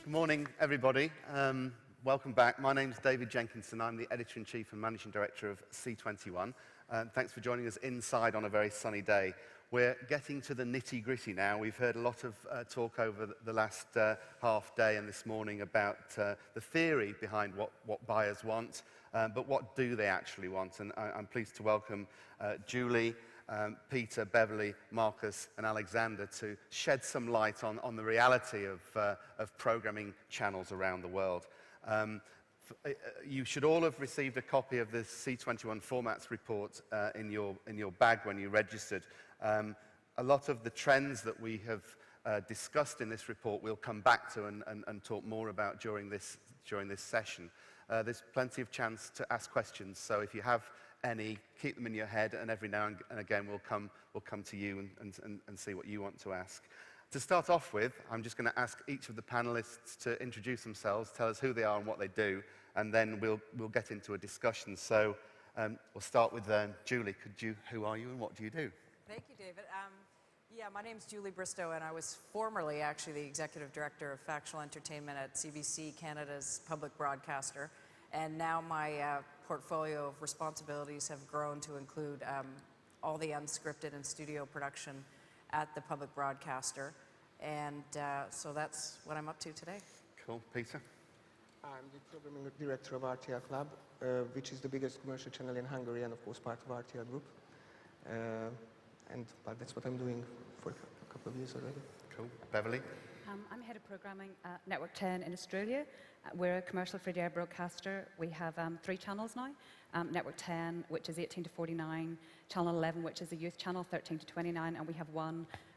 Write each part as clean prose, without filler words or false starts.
Good morning, everybody. Welcome back. My name's David Jenkinson. I'm the Editor-in-Chief and Managing Director of C21. Thanks for joining us inside on a very sunny day. We're getting to the nitty-gritty now. We've heard a lot of talk over the last half day and this morning about the theory behind what buyers want, but what do they actually want? And I'm pleased to welcome Julie, Peter, Beverley, Markus and Olexander to shed some light on the reality of programming channels around the world. You should all have received a copy of the C21 Formats report in your bag when you registered. A lot of the trends that we have discussed in this report we'll come back to and talk more about during this session. There's plenty of chance to ask questions, so if you have any, keep them in your head, and every now and again we'll come to you and see what you want to ask. To start off with, I'm just going to ask each of the panelists to introduce themselves, tell us who they are and what they do, and then we'll get into a discussion. So we'll start with Julie. Who are you and what do you do? Thank you, David. Yeah, my name's Julie Bristow, and I was formerly actually the Executive Director of Factual Entertainment at CBC, Canada's public broadcaster. And now my portfolio of responsibilities have grown to include all the unscripted and studio production at the public broadcaster. And so that's what I'm up to today. Cool. Peter? I'm the Programming Director of RTL Klub, which is the biggest commercial channel in Hungary and of course part of RTL Group. But that's what I'm doing for a couple of years already. Cool. Beverley? I'm Head of Programming at Network 10 in Australia. We're a commercial free-to-air broadcaster. We have 3 channels now. Network 10, which is 18 to 49, Channel 11, which is a youth channel, 13 to 29, and we have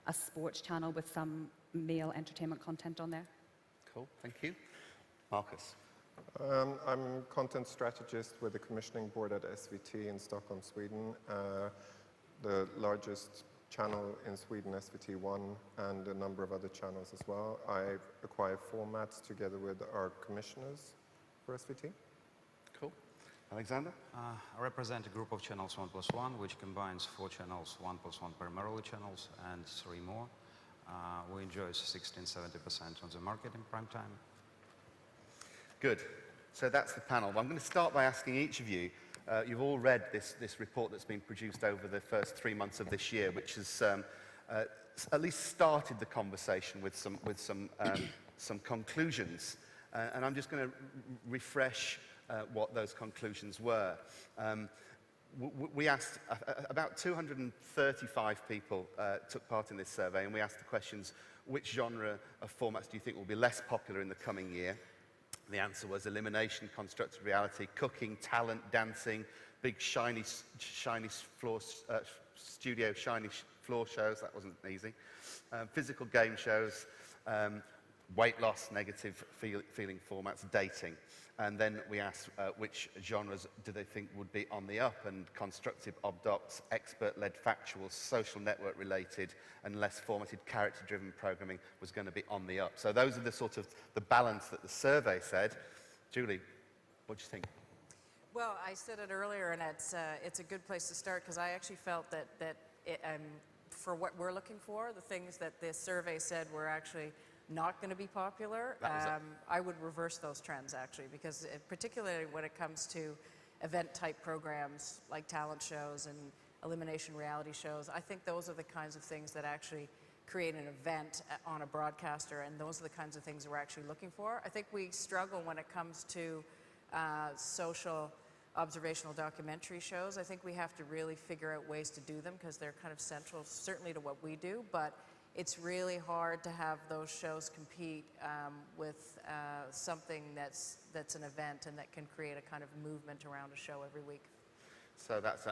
a sports channel with some male entertainment content on there. Cool, thank you. Markus? I'm content strategist with the commissioning board at SVT in Stockholm, Sweden. The largest channel in Sweden, SVT1, and a number of other channels as well. I acquire formats together with our commissioners for SVT. Cool. Olexander? I represent a group of channels 1+1, which combines 4 channels, 1+1 primarily channels, and 3 more. We enjoy 16–70% on the market in prime time. Good. So that's the panel. I'm going to start by asking each of you. You've all read this report that's been produced over the first 3 months of this year, which has at least started the conversation with some conclusions. And I'm just going to refresh what those conclusions were. We asked, about 235 people took part in this survey, and we asked the questions, which genre of formats do you think will be less popular in the coming year? The answer was elimination, constructed reality, cooking, talent, dancing, big shiny floor, studio shiny floor shows, that wasn't easy, physical game shows, weight loss, negative feeling formats, dating. And then we asked which genres do they think would be on the up, and constructive obdocs, expert-led factual, social network related, and less formatted character-driven programming was going to be on the up. So those are the sort of the balance that the survey said. Julie, what do you think? Well, I said it earlier, and it's a good place to start because I actually felt that for what we're looking for, the things that this survey said were actually not going to be popular, I would reverse those trends actually, because particularly when it comes to event-type programs like talent shows and elimination reality shows, I think those are the kinds of things that actually create an event on a broadcaster, and those are the kinds of things we're actually looking for. I think we struggle when it comes to social observational documentary shows. I think we have to really figure out ways to do them because they're kind of central certainly to what we do, but it's really hard to have those shows compete with something that's an event and that can create a kind of movement around a show every week. So that's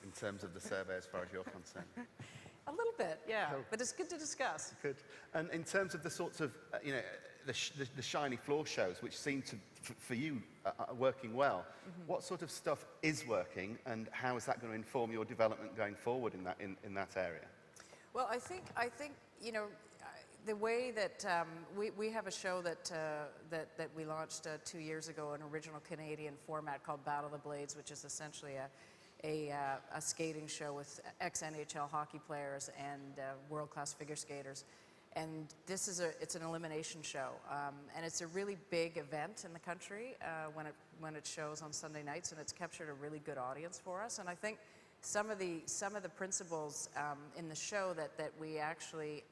in terms of the survey as far as you're concerned. A little bit, yeah, Cool. but it's good to discuss. Good. And in terms of the sorts of, the shiny floor shows, which seem to, for you, working well, what sort of stuff is working, and how is that going to inform your development going forward in that area? Well, I think the way that we have a show that we launched 2 years ago, an original Canadian format called Battle of the Blades, which is essentially a skating show with ex-NHL hockey players and world-class figure skaters. And it's an elimination show, and it's a really big event in the country when it shows on Sunday nights, and it's captured a really good audience for us. And I think some of the principles in the show that we actually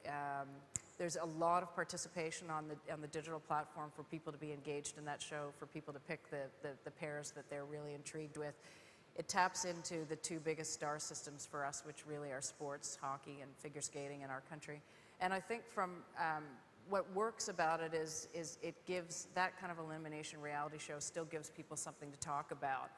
there's a lot of participation on the digital platform for people to be engaged in that show, for people to pick the pairs that they're really intrigued with. It taps into the two biggest star systems for us, which really are sports, hockey, and figure skating in our country. And I think from what works about it is it gives that kind of elimination reality show still gives people something to talk about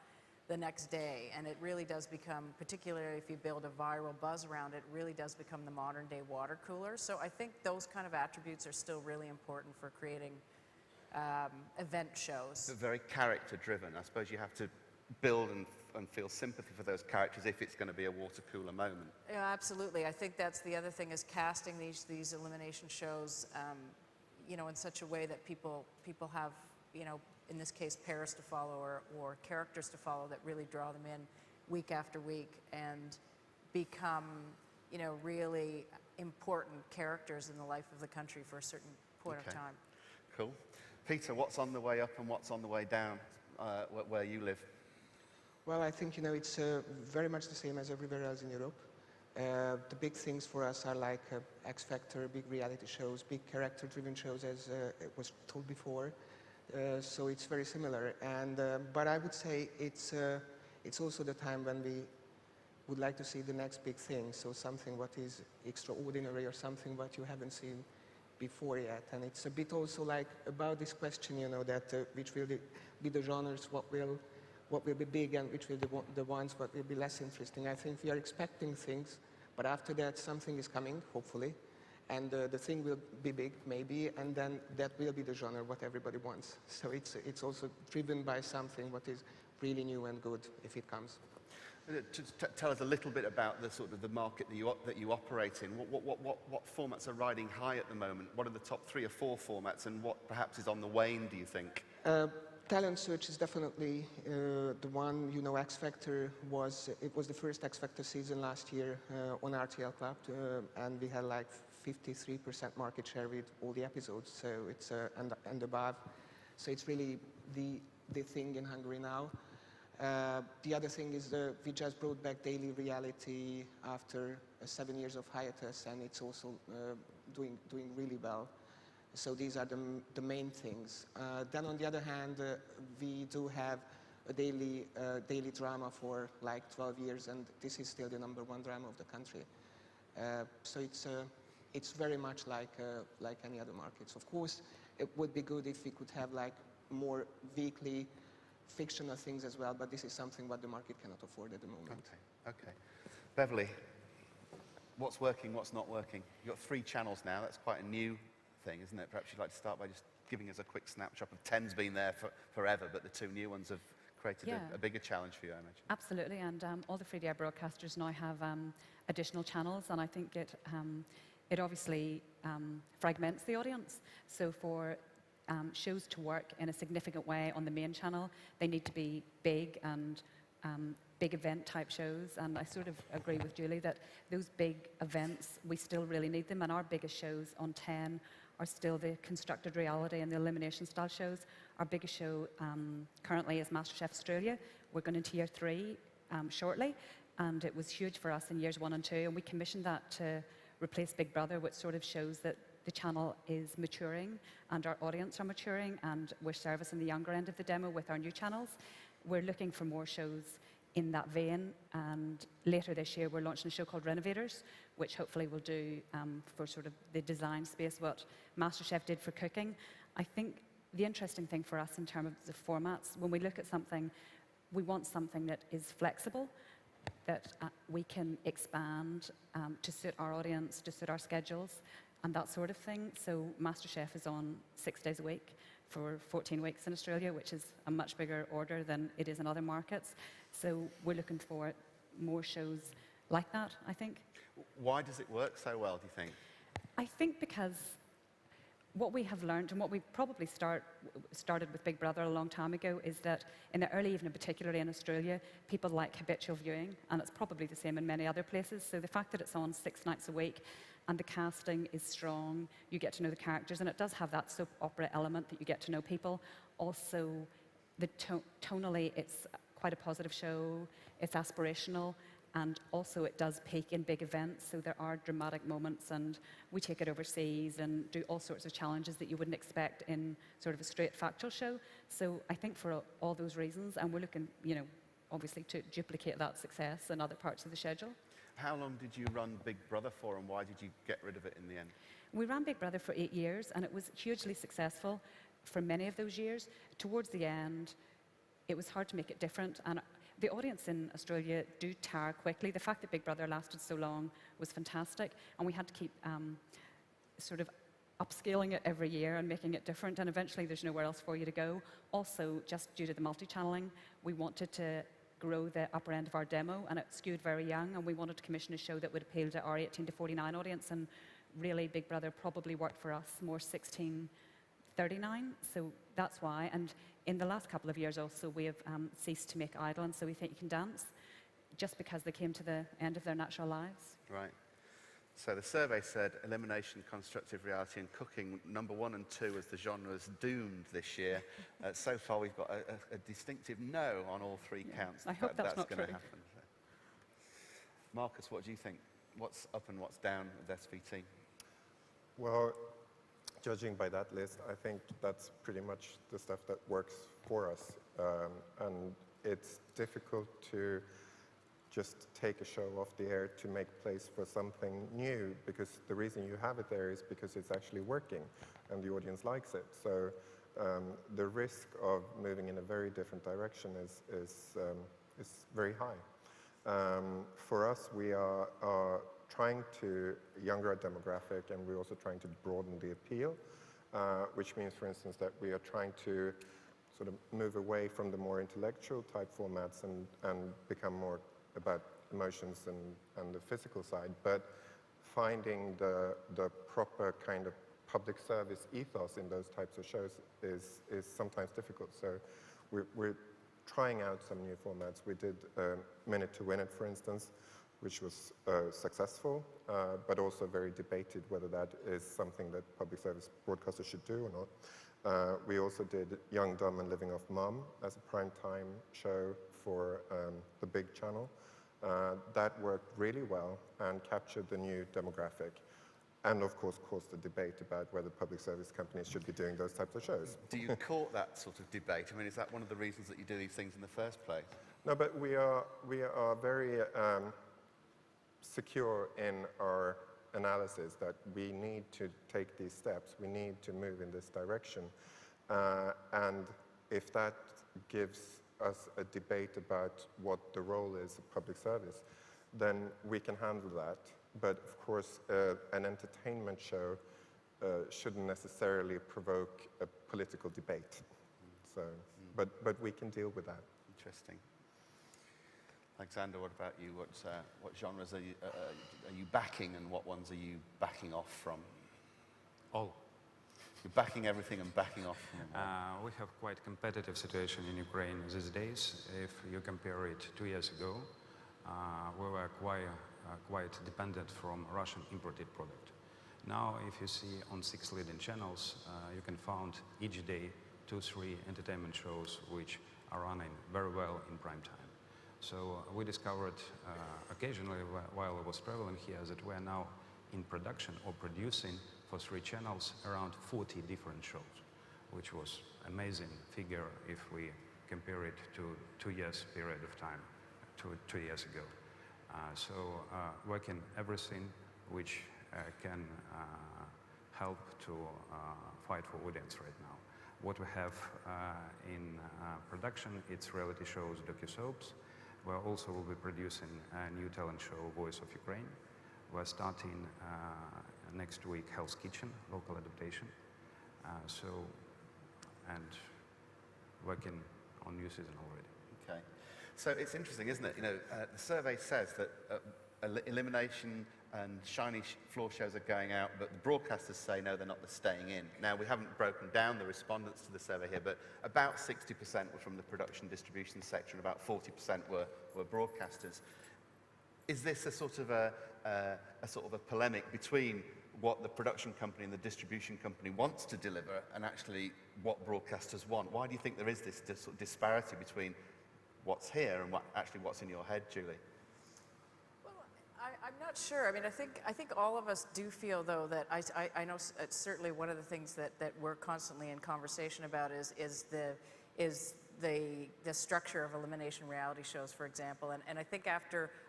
the next day. And it really does become, particularly if you build a viral buzz around it, really does become the modern day water cooler. So I think those kind of attributes are still really important for creating event shows. They're very character driven. I suppose you have to build and feel sympathy for those characters if it's going to be a water cooler moment. Yeah, absolutely. I think that's the other thing, is casting these elimination shows, you know, in such a way that people have, you know, in this case, pairs to follow or characters to follow that really draw them in week after week and become, you know, really important characters in the life of the country for a certain point of time. Cool. Peter, what's on the way up and what's on the way down where you live? Well, I think, you know, it's very much the same as everywhere else in Europe. The big things for us are like X Factor, big reality shows, big character-driven shows, as it was told before. So it's very similar. And but I would say it's also the time when we would like to see the next big thing. So something what is extraordinary or something what you haven't seen before yet. And it's a bit also like about this question, you know, that which will be the genres, what will be big and which will be the ones what will be less interesting. I think we are expecting things, but after that something is coming, hopefully, and the thing will be big, maybe, and then that will be the genre what everybody wants. So it's also driven by something what is really new and good if it comes. Just tell us a little bit about the sort of the market that you operate in. What formats are riding high at the moment? What are the top 3 or 4 formats, and what perhaps is on the wane, do you think? Talent search is definitely the one. You know, X Factor was the first X Factor season last year on RTL Klub, and we had like 53% market share with all the episodes. So it's and above. So it's really the thing in Hungary now. The other thing is we just brought back daily reality after 7 years of hiatus, and it's also doing really well. So these are the main things. Then on the other hand, we do have a daily drama for like 12 years, and this is still the #1 drama of the country. So it's very much like any other markets. Of course, it would be good if we could have like more weekly fictional things as well, but this is something what the market cannot afford at the moment. Okay. Beverley, what's working, what's not working? You've got 3 channels now. That's quite a new thing, isn't it? Perhaps you'd like to start by just giving us a quick snapshot of 10's been there forever, but the 2 new ones have created a bigger challenge for you, I imagine. Absolutely, and all the free-to-air broadcasters now have additional channels, and I think it obviously fragments the audience. So for shows to work in a significant way on the main channel, they need to be big and big event type shows, and I sort of agree with Julie that those big events, we still really need them, and our biggest shows on 10 are still the constructed reality and the elimination style shows. Our biggest show currently is MasterChef Australia. We're going into year 3 shortly, and it was huge for us in years 1 and 2, and we commissioned that to replace Big Brother, which sort of shows that the channel is maturing and our audience are maturing, and we're servicing the younger end of the demo with our new channels. We're looking for more shows in that vein, and later this year we're launching a show called Renovators, which hopefully will do for sort of the design space what MasterChef did for cooking. I think the interesting thing for us in terms of the formats, when we look at something, we want something that is flexible, that we can expand to suit our audience, to suit our schedules, and that sort of thing. So MasterChef is on 6 days a week for 14 weeks in Australia, which is a much bigger order than it is in other markets. So we're looking for more shows like that, I think. Why does it work so well, do you think? I think because what we have learned, and what we probably started with Big Brother a long time ago, is that in the early evening, particularly in Australia, people like habitual viewing, and it's probably the same in many other places. So the fact that it's on 6 nights a week and the casting is strong. You get to know the characters, and it does have that soap opera element that you get to know people. Also, tonally, it's quite a positive show. It's aspirational, and also it does peak in big events, so there are dramatic moments, and we take it overseas and do all sorts of challenges that you wouldn't expect in sort of a straight factual show. So I think for all those reasons, and we're looking, obviously to duplicate that success in other parts of the schedule. How long did you run Big Brother for, and why did you get rid of it in the end? We ran Big Brother for 8 years, and it was hugely successful for many of those years. Towards the end, it was hard to make it different, and the audience in Australia do tire quickly. The fact that Big Brother lasted so long was fantastic, and we had to keep sort of upscaling it every year and making it different, and eventually there's nowhere else for you to go. Also, just due to the multi-channeling, we wanted to grow the upper end of our demo, and it skewed very young, and we wanted to commission a show that would appeal to our 18 to 49 audience, and really Big Brother probably worked for us more 16-39, so that's why. And in the last couple of years also, we have ceased to make Idol and So We Think You Can Dance, just because they came to the end of their natural lives. Right. So the survey said elimination, constructive reality, and cooking, number 1 and 2 as the genres doomed this year. So far, we've got a distinctive no on all 3 counts. I hope that's not going to true. happen. So. Markus, what do you think? What's up and what's down with SVT? Well, judging by that list, I think that's pretty much the stuff that works for us. And it's difficult to just take a show off the air to make place for something new, because the reason you have it there is because it's actually working and the audience likes it. So the risk of moving in a very different direction is very high. For us, we are trying to younger demographic, and we're also trying to broaden the appeal, which means, for instance, that we are trying to sort of move away from the more intellectual type formats and become more about emotions and the physical side, but finding the proper kind of public service ethos in those types of shows is sometimes difficult. So we're trying out some new formats. We did Minute to Win It, for instance, which was successful, but also very debated whether that is something that public service broadcasters should do or not. We also did Young, Dumb and Living Off Mum as a primetime show for the big channel. That worked really well and captured the new demographic. And of course caused the debate about whether public service companies should be doing those types of shows. Do you court that sort of debate? I mean, is that one of the reasons that you do these things in the first place? No, but we are very secure in our analysis that we need to take these steps. We need to move in this direction. And if that gives us a debate about what the role is of public service, then we can handle that. But of course, an entertainment show shouldn't necessarily provoke a political debate. So, but we can deal with that. Interesting. Alexander, what about you? What genres are you backing, and what ones are you backing off from? All. You're backing everything and backing off from them. We have quite competitive situation in Ukraine these days. If you compare it 2 years ago, we were quite dependent from Russian imported product. Now, if you see on 6 leading channels, you can find each day 2-3 entertainment shows which are running very well in prime time. So we discovered occasionally while I was traveling here that we're now in production or producing for 3 channels around 40 different shows, which was amazing figure if we compare it to 2 years period of time, 2 years ago. So working everything which can help to fight for audience right now. What we have in production, it's reality shows, docu-soaps. We also will be producing a new talent show, Voice of Ukraine. We're starting next week Hell's Kitchen, local adaptation. And working on new season already. Okay. So it's interesting, isn't it? You know, the survey says that elimination and shiny floor shows are going out, but the broadcasters say no, they're not, they're staying in. Now, we haven't broken down the respondents to the survey here, but about 60% were from the production distribution sector and about 40% were broadcasters. is this a sort of a polemic between what the production company and the distribution company wants to deliver and actually what broadcasters want? Why do you think there is this sort of disparity between what's here and what's in your head, Julie? Well, I'm not sure. I mean, I think all of us do feel, though, that I know it's certainly one of the things that we're constantly in conversation about is the structure of elimination reality shows, for example. And I think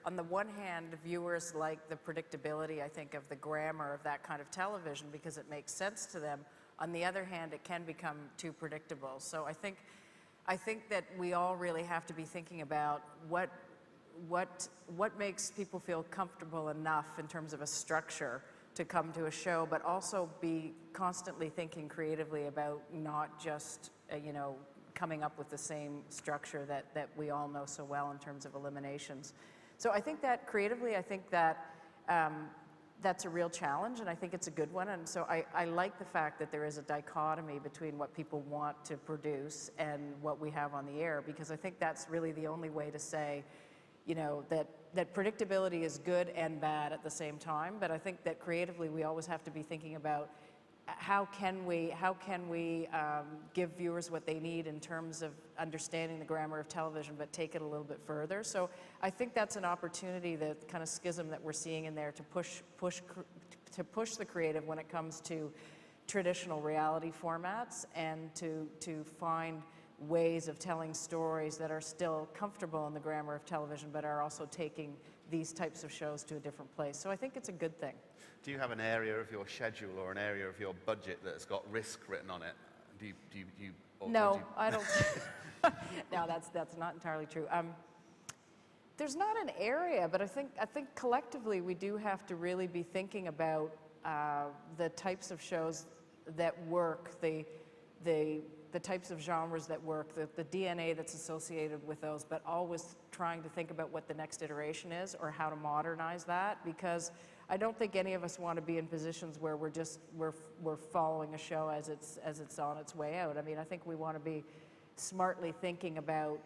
on the one hand, viewers like the predictability, I think, of the grammar of that kind of television because it makes sense to them. On the other hand, it can become too predictable. So I think that we all really have to be thinking about what makes people feel comfortable enough in terms of a structure to come to a show, but also be constantly thinking creatively about not just, coming up with the same structure that we all know so well in terms of eliminations. So I think that creatively, that's a real challenge, and I think it's a good one. And so I like the fact that there is a dichotomy between what people want to produce and what we have on the air, because I think that's really the only way to say, that predictability is good and bad at the same time. But I think that creatively we always have to be thinking about how can we give viewers what they need in terms of understanding the grammar of television, but take it a little bit further. So I think that's an opportunity, the kind of schism that we're seeing in there, to push the creative when it comes to traditional reality formats, and to find ways of telling stories that are still comfortable in the grammar of television, but are also taking these types of shows to a different place. So I think it's a good thing. Do you have an area of your schedule or an area of your budget that has got risk written on it? No, I don't. No, that's not entirely true. There's not an area, but I think collectively we do have to really be thinking about the types of shows that work, the types of genres that work, the DNA that's associated with those, but always trying to think about what the next iteration is or how to modernize that, because I don't think any of us want to be in positions where we're following a show as it's on its way out. I mean, I think we want to be smartly thinking about,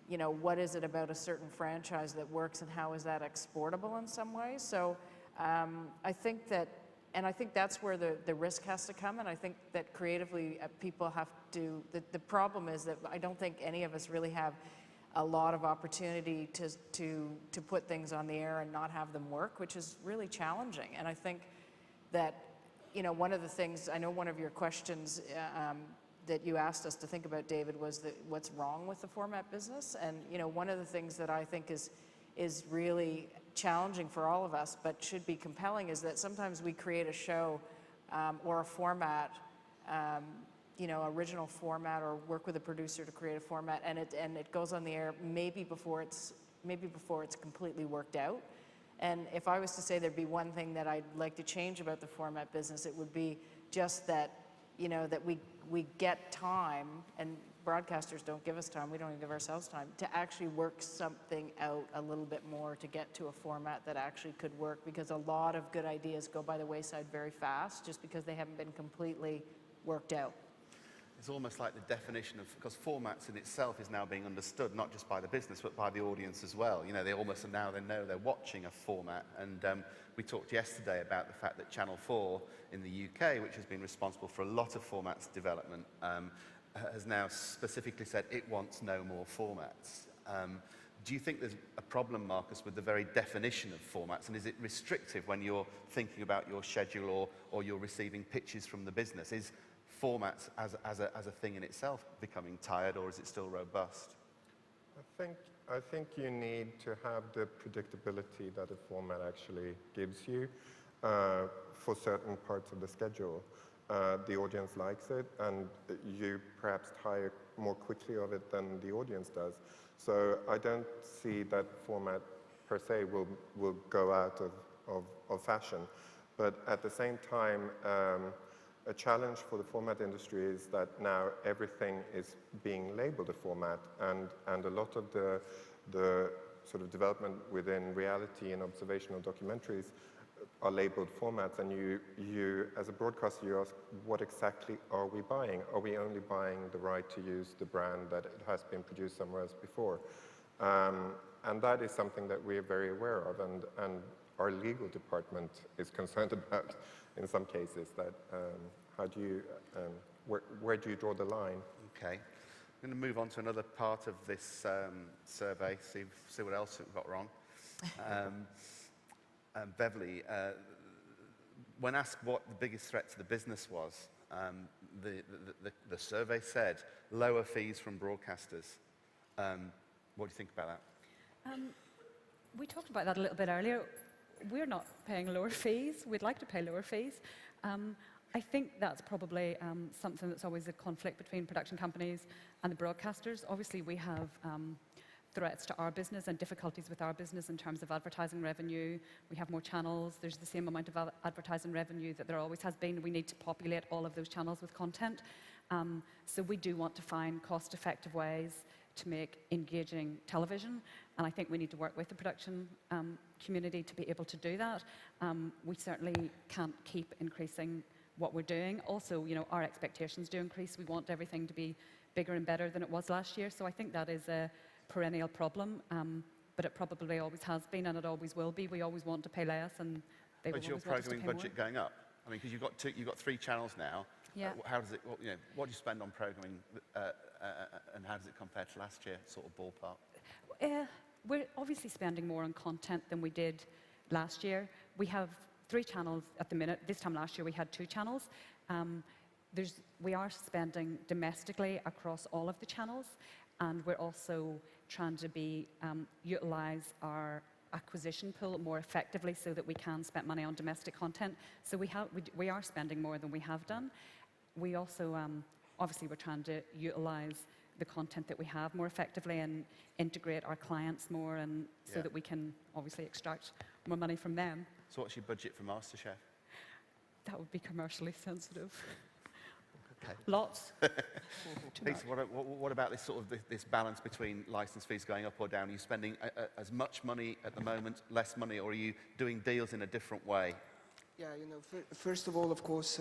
what is it about a certain franchise that works and how is that exportable in some way. So I think that's where the risk has to come, and I think that creatively people have to, the problem is that I don't think any of us really have a lot of opportunity to put things on the air and not have them work, which is really challenging. And I think that, one of the things, I know one of your questions that you asked us to think about, David, was what's wrong with the format business. And, one of the things that I think is really challenging for all of us, but should be compelling, is that sometimes we create a show or a format, original format, or work with a producer to create a format, and it goes on the air maybe before it's completely worked out. And if I was to say there'd be one thing that I'd like to change about the format business, it would be just that, that we get time, and broadcasters don't give us time, we don't even give ourselves time, to actually work something out a little bit more to get to a format that actually could work, because a lot of good ideas go by the wayside very fast just because they haven't been completely worked out. It's almost like the definition of, because formats in itself is now being understood not just by the business but by the audience as well. They almost now they know they're watching a format. And we talked yesterday about the fact that Channel 4 in the UK, which has been responsible for a lot of formats development, has now specifically said it wants no more formats. Do you think there's a problem, Markus, with the very definition of formats, and is it restrictive when you're thinking about your schedule or you're receiving pitches from the business? Is formats as a thing in itself becoming tired, or is it still robust? I think you need to have the predictability that a format actually gives you for certain parts of the schedule. The audience likes it, and you perhaps tire more quickly of it than the audience does. So I don't see that format per se will go out of fashion. But at the same time, a challenge for the format industry is that now everything is being labeled a format, and a lot of the sort of development within reality and observational documentaries are labeled formats, and you as a broadcaster, you ask, what exactly are we buying? Are we only buying the right to use the brand that it has been produced somewhere else before? And that is something that we're very aware of, and our legal department is concerned about in some cases. That how do you, where do you draw the line? Okay. I'm going to move on to another part of this survey, see what else we've got wrong. Beverley, when asked what the biggest threat to the business was, the survey said lower fees from broadcasters. What do you think about that? We talked about that a little bit earlier. We're not paying lower fees. We'd like to pay lower fees. I think that's probably something that's always a conflict between production companies and the broadcasters. Obviously, we have threats to our business and difficulties with our business in terms of advertising revenue. We have more channels. There's the same amount of advertising revenue that there always has been. We need to populate all of those channels with content. So we do want to find cost-effective ways to make engaging television, and I think we need to work with the production community to be able to do that. We certainly can't keep increasing what we're doing. Also, you know, our expectations do increase. We want everything to be bigger and better than it was last year, so I think that is a perennial problem, but it probably always has been, and it always will be. We always want to pay less, and they will But your always want us to programming pay budget more. going up? I mean, because you've got 3 channels now. Yeah. How does it? What do you spend on programming, and how does it compare to last year? Sort of ballpark. We're obviously spending more on content than we did last year. We have 3 channels at the minute. This time last year we had 2 channels. We are spending domestically across all of the channels, and we're also trying to utilize our acquisition pool more effectively so that we can spend money on domestic content. So we are spending more than we have done. We also, obviously, we're trying to utilize the content that we have more effectively and integrate our clients more, and so that we can obviously extract more money from them. So what's your budget for MasterChef? That would be commercially sensitive. Okay. Lots. Peter, what about this sort of this balance between license fees going up or down? Are you spending as much money at the moment, less money, or are you doing deals in a different way? Yeah, you know, first of all, of course,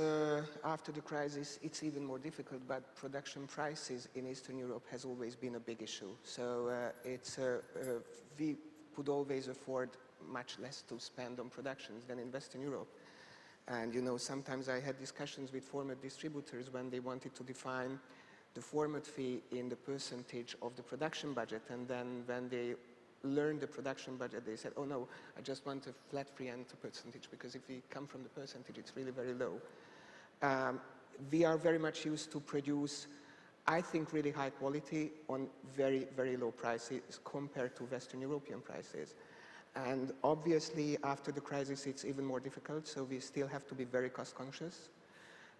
after the crisis, it's even more difficult, but production prices in Eastern Europe has always been a big issue. So we could always afford much less to spend on productions than in Western Europe. And, you know, sometimes I had discussions with format distributors when they wanted to define the format fee in the percentage of the production budget, and then when they learned the production budget, they said, oh no, I just want a flat fee and a percentage, because if we come from the percentage, it's really very low. We are very much used to produce, I think, really high quality on very, very low prices compared to Western European prices. And obviously, after the crisis, it's even more difficult, so we still have to be very cost conscious.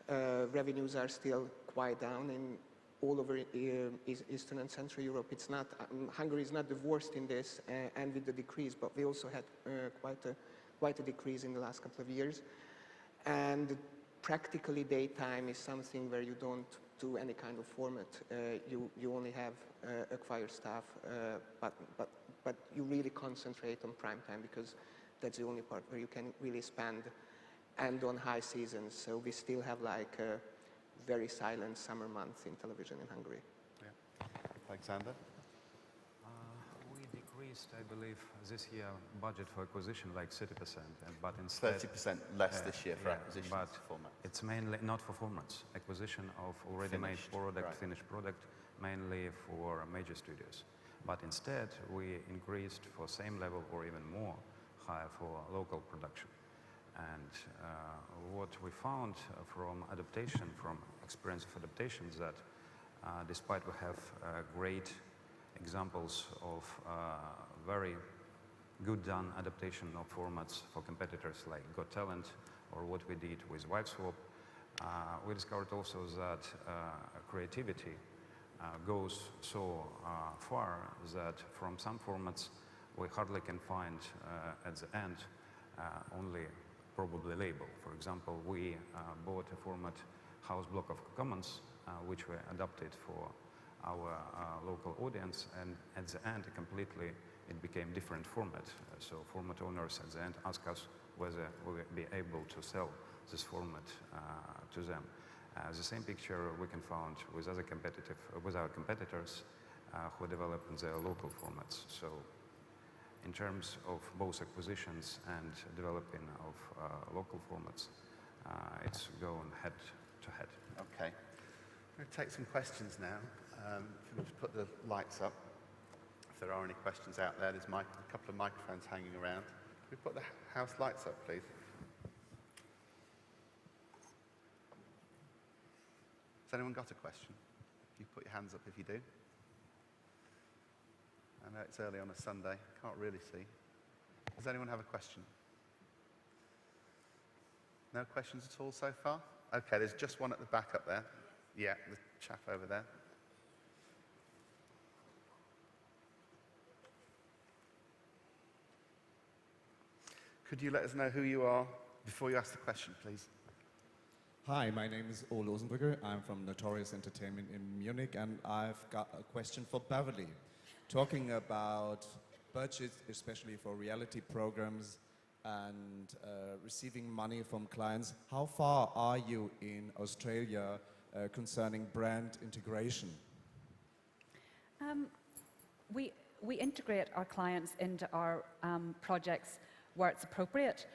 Revenues are still quite down in all over Eastern and Central Europe. It's not, Hungary is not the worst in this, and with the decrease, but we also had quite a decrease in the last couple of years. And practically daytime is something where you don't do any kind of format. You only have acquired staff, but you really concentrate on prime time, because that's the only part where you can really spend, and on high seasons. So we still have like a very silent summer month in television in Hungary. Yeah. Alexander? We decreased, I believe, this year budget for acquisition like 30%, but instead 30% less this year for acquisitions but format. it's mainly not for formats. Acquisition of already made product, right. finished product, mainly for major studios. But instead, we increased for same level or even more higher for local production. And what we found from adaptation, from experience of adaptations, that despite we have great examples of very good done adaptation of formats for competitors like Got Talent, or what we did with Wife Swap, we discovered also that creativity goes so far that from some formats we hardly can find at the end only probably label. For example, we bought a format, House Block of Commons, which we adapted for our local audience, and at the end it became different format. So format owners at the end asked us whether we would be able to sell this format to them. The same picture we can find with our competitors who develop in their local formats. So in terms of both acquisitions and developing of local formats, it's going head to head. Okay. I'm going to take some questions now. If we just put the lights up. If there are any questions out there, there's a couple of microphones hanging around. Can we put the house lights up, please? Has anyone got a question? You put your hands up if you do. I know it's early on a Sunday. Can't really see. Does anyone have a question? No questions at all so far? Okay, there's just one at the back up there. Yeah, the chap over there. Could you let us know who you are before you ask the question, please? Hi, my name is Ole Osenbrugger. I'm from Notorious Entertainment in Munich, and I've got a question for Beverley. Talking about budgets, especially for reality programs and receiving money from clients, how far are you in Australia concerning brand integration? We integrate our clients into our projects where it's appropriate.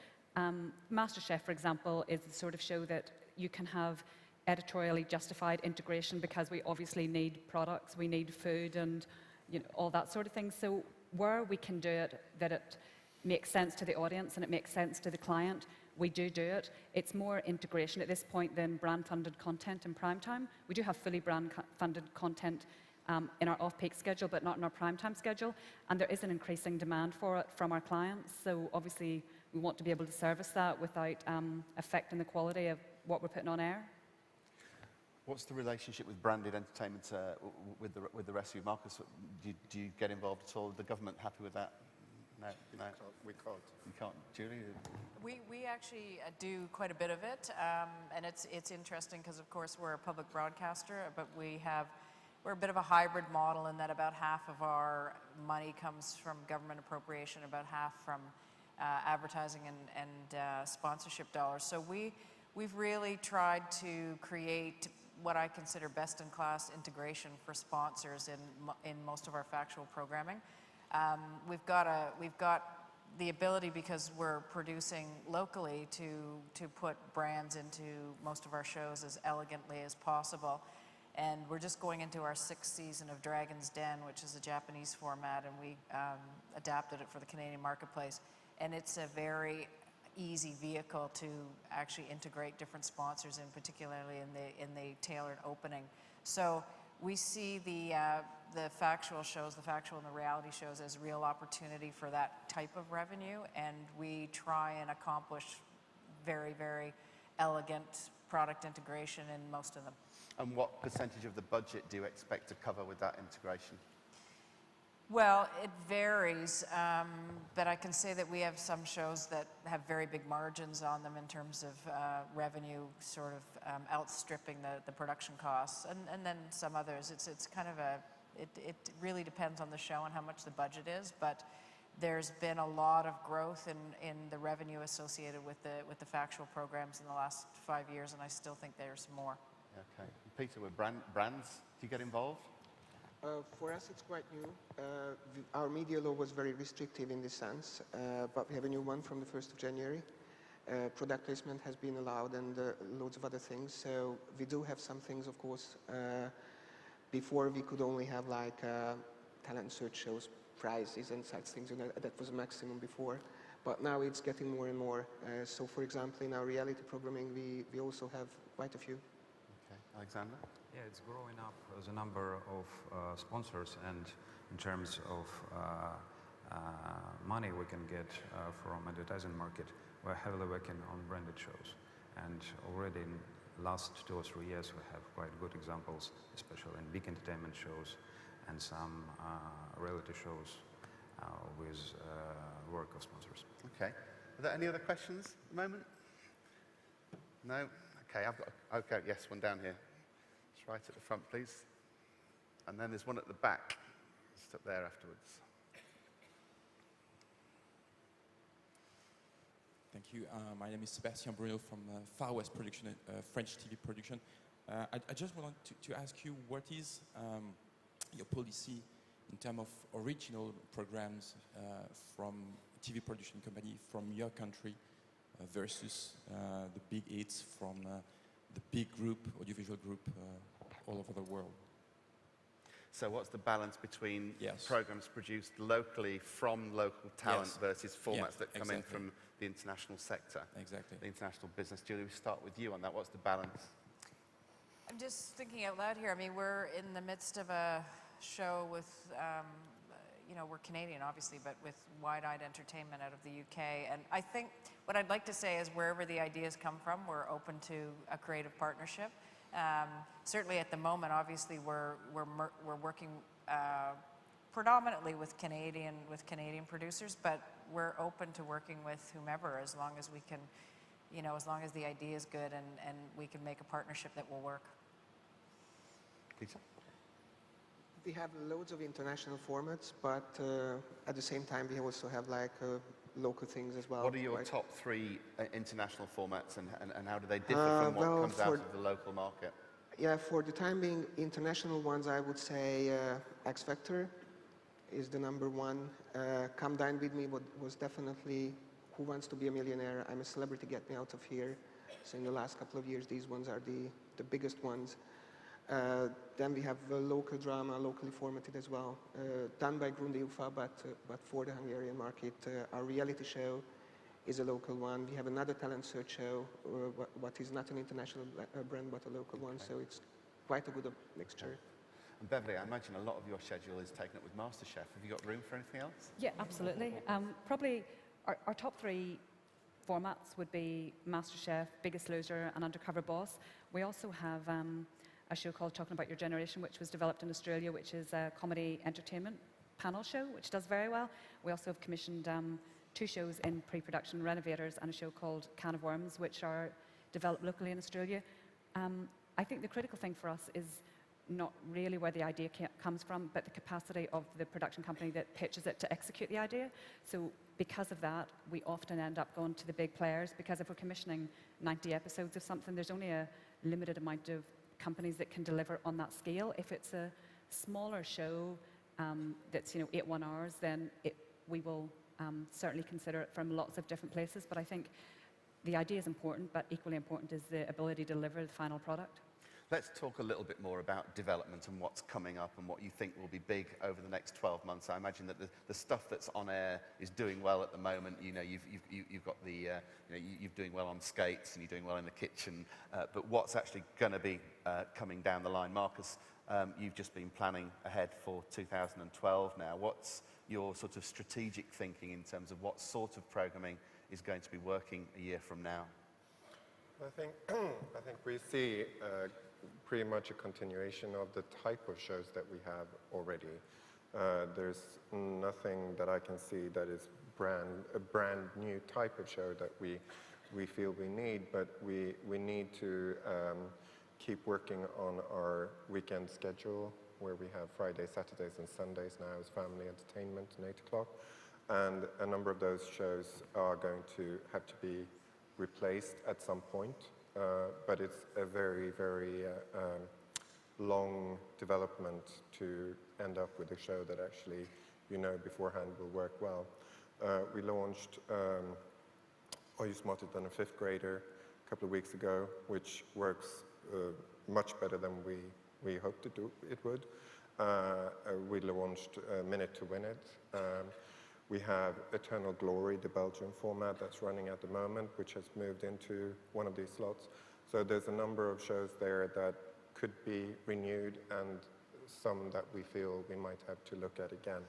MasterChef, for example, is the sort of show that you can have editorially justified integration because we obviously need products, we need food and all that sort of thing. So where we can do it, that it makes sense to the audience and it makes sense to the client, we do it. It's more integration at this point than brand-funded content in prime time. We do have fully brand-funded content in our off-peak schedule, but not in our primetime schedule. And there is an increasing demand for it from our clients. So obviously, we want to be able to service that without affecting the quality of what we're putting on air. What's the relationship with branded entertainment with the rest of you? Markus, do you get involved at all? Is the government happy with that? No, We can't. You can't, Julie? We actually do quite a bit of it, and it's interesting because of course we're a public broadcaster, but we're a bit of a hybrid model in that about half of our money comes from government appropriation, about half from advertising and sponsorship dollars. So we've really tried to create what I consider best-in-class integration for sponsors in most of our factual programming. We've got the ability, because we're producing locally, to put brands into most of our shows as elegantly as possible. And we're just going into our 6th season of Dragon's Den, which is a Japanese format, and we adapted it for the Canadian marketplace. And it's a very easy vehicle to actually integrate different sponsors in, particularly in the tailored opening. So we see the factual shows, the factual and the reality shows, as real opportunity for that type of revenue, and we try and accomplish very, very elegant product integration in most of them. And what percentage of the budget do you expect to cover with that integration? Well, it varies, but I can say that we have some shows that have very big margins on them in terms of revenue sort of outstripping the production costs, and then some others. It's kind of it really depends on the show and how much the budget is, but there's been a lot of growth in the revenue associated with the factual programs in the last 5 years, and I still think there's more. Okay. Peter, with brands, do you get involved? For us, it's quite new. Our media law was very restrictive in this sense, but we have a new one from the 1st of January. Product placement has been allowed and loads of other things. So we do have some things, of course. Before we could only have like talent search shows, prizes and such things. That was a maximum before. But now it's getting more and more. So for example, in our reality programming, we also have quite a few. Okay. Alexander? Yeah, it's growing up as a number of sponsors, and in terms of money we can get from advertising market, we're heavily working on branded shows. And already in the last 2 or 3 years we have quite good examples, especially in big entertainment shows and some reality shows with work of sponsors. Okay. Are there any other questions at the moment? No? Okay, okay, yes, one down here. It's right at the front, please. And then there's one at the back, just up there afterwards. Thank you. My name is Sebastian Bruno from Far West Production, French TV production. I just wanted to ask you, what is your policy in terms of original programs from TV production company from your country versus the big hits from the big group, audiovisual group all over the world? So what's the balance between Yes. programs produced locally from local talent Yes. versus formats that come in exactly. from the international sector, Exactly. the international business? Julie, we start with you on that. What's the balance? I'm just thinking out loud here. I mean, we're in the midst of a show with, you know, we're Canadian, obviously, but with wide-eyed entertainment out of the UK. And I think what I'd like to say is wherever the ideas come from, we're open to a creative partnership. Certainly at the moment, obviously, we're working predominantly with Canadian producers, but we're open to working with whomever as long as we can, you know, as long as the idea is good and we can make a partnership that will work. Peter? We have loads of international formats, but at the same time, we also have like local things as well. What are your right? top three international formats and how do they differ from what well, comes out of the local market? Yeah, for the time being, international ones, I would say X Factor is the number one. Come Dine With Me was definitely Who Wants to Be a Millionaire? I'm a Celebrity, Get Me Out of Here. So in the last couple of years, these ones are the biggest ones. Then we have local drama, locally formatted as well, done by Grundy UFA, but for the Hungarian market. Our reality show is a local one. We have another talent search show, what is not an international brand, but a local one, so it's quite a good mixture. And Beverley, I imagine a lot of your schedule is taken up with MasterChef. Have you got room for anything else? Yeah, absolutely. Probably our top three formats would be MasterChef, Biggest Loser, and Undercover Boss. We also have a show called Talking About Your Generation, which was developed in Australia, which is a comedy entertainment panel show, which does very well. We also have commissioned 2 shows in pre-production, Renovators, and a show called Can of Worms, which are developed locally in Australia. I think the critical thing for us is not really where the idea comes from, but the capacity of the production company that pitches it to execute the idea. So because of that, we often end up going to the big players, because if we're commissioning 90 episodes of something, there's only a limited amount of companies that can deliver on that scale. If it's a smaller show that's 8 1 hours, then we will certainly consider it from lots of different places. But I think the idea is important, but equally important is the ability to deliver the final product. Let's talk a little bit more about development and what's coming up and what you think will be big over the next 12 months. I imagine that the stuff that's on air is doing well at the moment. You know, you've got the, you're doing well on skates and you're doing well in the kitchen. But what's actually going to be coming down the line? Markus, you've just been planning ahead for 2012 now. What's your sort of strategic thinking in terms of what sort of programming is going to be working a year from now? I think we see pretty much a continuation of the type of shows that we have already. There's nothing that I can see that is a brand new type of show that we feel we need, but we need to keep working on our weekend schedule, where we have Fridays, Saturdays, and Sundays now as family entertainment and 8 o'clock. And a number of those shows are going to have to be replaced at some point, but it's a very, very long development to end up with a show that actually, beforehand will work well. We launched Are You Smarter Than a Fifth Grader a couple of weeks ago, which works much better than we hoped it would. We launched Minute to Win It. We have Eternal Glory, the Belgian format that's running at the moment, which has moved into one of these slots. So there's a number of shows there that could be renewed and some that we feel we might have to look at again.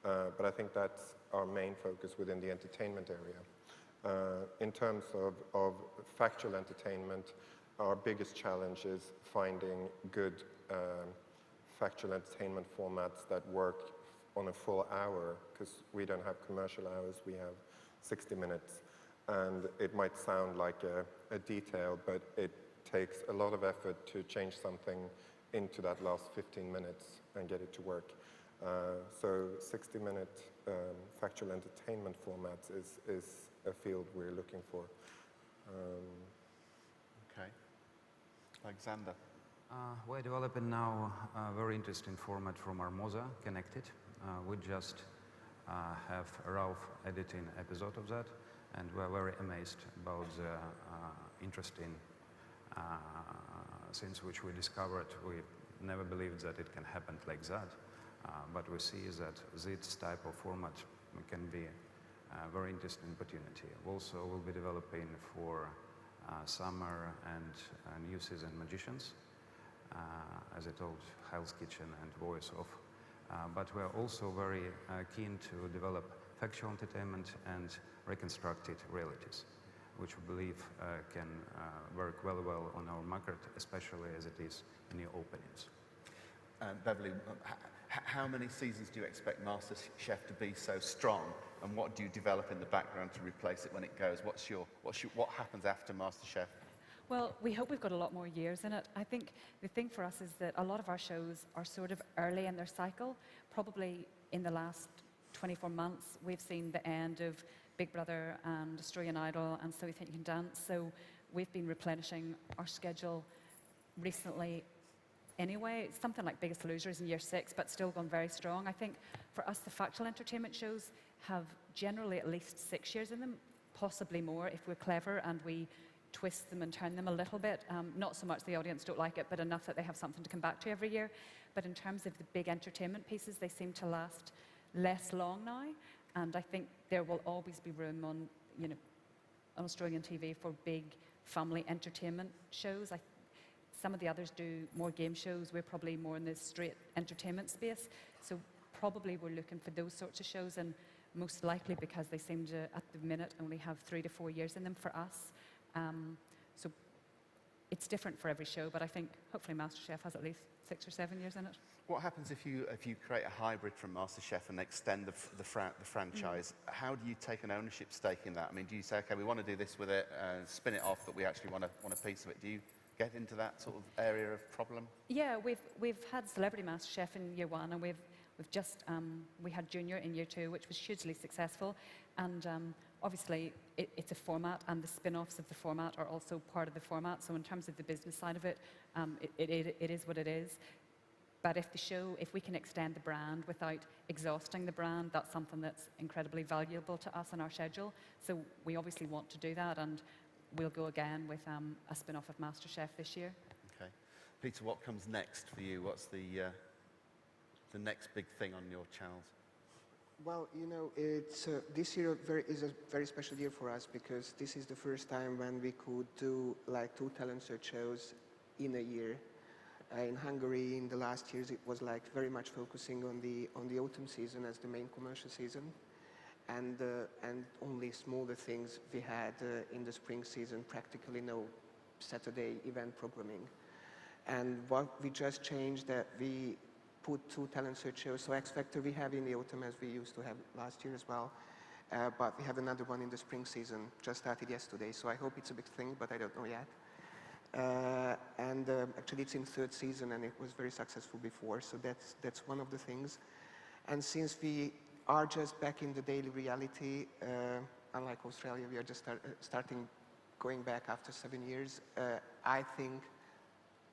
But I think that's our main focus within the entertainment area. In terms of factual entertainment, our biggest challenge is finding good factual entertainment formats that work on a full hour, because we don't have commercial hours, we have 60 minutes. And it might sound like a detail, but it takes a lot of effort to change something into that last 15 minutes and get it to work. So 60-minute factual entertainment formats is a field we're looking for. Okay. Alexander. We're developing now a very interesting format from Armoza, Connected. We just have Ralph editing episode of that, and we're very amazed about the interesting things which we discovered. We never believed that it can happen like that, but we see that this type of format can be a very interesting opportunity. Also, we'll be developing for summer and new season magicians, as I told, Hell's Kitchen and Voice Off. But we're also very keen to develop factual entertainment and reconstructed realities, which we believe can work very well on our market, especially as it is in new openings. Beverley, how many seasons do you expect MasterChef to be so strong, and what do you develop in the background to replace it when it goes? What happens after MasterChef? Well, we hope we've got a lot more years in it. I think the thing for us is that a lot of our shows are sort of early in their cycle. Probably in the last 24 months, we've seen the end of Big Brother and Australian Idol and So You Think You Can Dance. So we've been replenishing our schedule recently anyway. It's something like Biggest Losers in year 6, but still gone very strong. I think for us, the factual entertainment shows have generally at least 6 years in them, possibly more if we're clever and we twist them and turn them a little bit. Not so much the audience don't like it, but enough that they have something to come back to every year. But in terms of the big entertainment pieces, they seem to last less long now. And I think there will always be room on, on Australian TV for big family entertainment shows. Some of the others do more game shows. We're probably more in the straight entertainment space. So probably we're looking for those sorts of shows, and most likely because they seem to, at the minute, only have 3 to 4 years in them for us. So it's different for every show, but I think hopefully MasterChef has at least 6 or 7 years in it. What happens if you create a hybrid from MasterChef and extend the franchise? How do you take an ownership stake in that? I mean, do you say, okay, we want to do this with it, spin it off, but we actually want a piece of it? Do you get into that sort of area of problem? Yeah, we've had Celebrity MasterChef in year 1, and we've just we had Junior in year 2, which was hugely successful, and obviously it's a format, and the spin-offs of the format are also part of the format. So in terms of the business side of it, it is what it is. But if we can extend the brand without exhausting the brand, that's something that's incredibly valuable to us in our schedule. So we obviously want to do that, and we'll go again with a spin-off of MasterChef this year. Okay. Peter, what comes next for you? What's the next big thing on your channels? Well, it's this year is a very special year for us, because this is the first time when we could do like 2 talent search shows in a year. In Hungary, in the last years, it was like very much focusing on the autumn season as the main commercial season, and only smaller things we had in the spring season. Practically no Saturday event programming. And what we just changed, that we put 2 talent search shows. So X Factor we have in the autumn, as we used to have last year as well. But we have another one in the spring season, just started yesterday. So I hope it's a big thing, but I don't know yet. Actually it's in 3rd season, and it was very successful before. So that's one of the things. And since we are just back in the daily reality, unlike Australia, we are just starting going back after 7 years. I think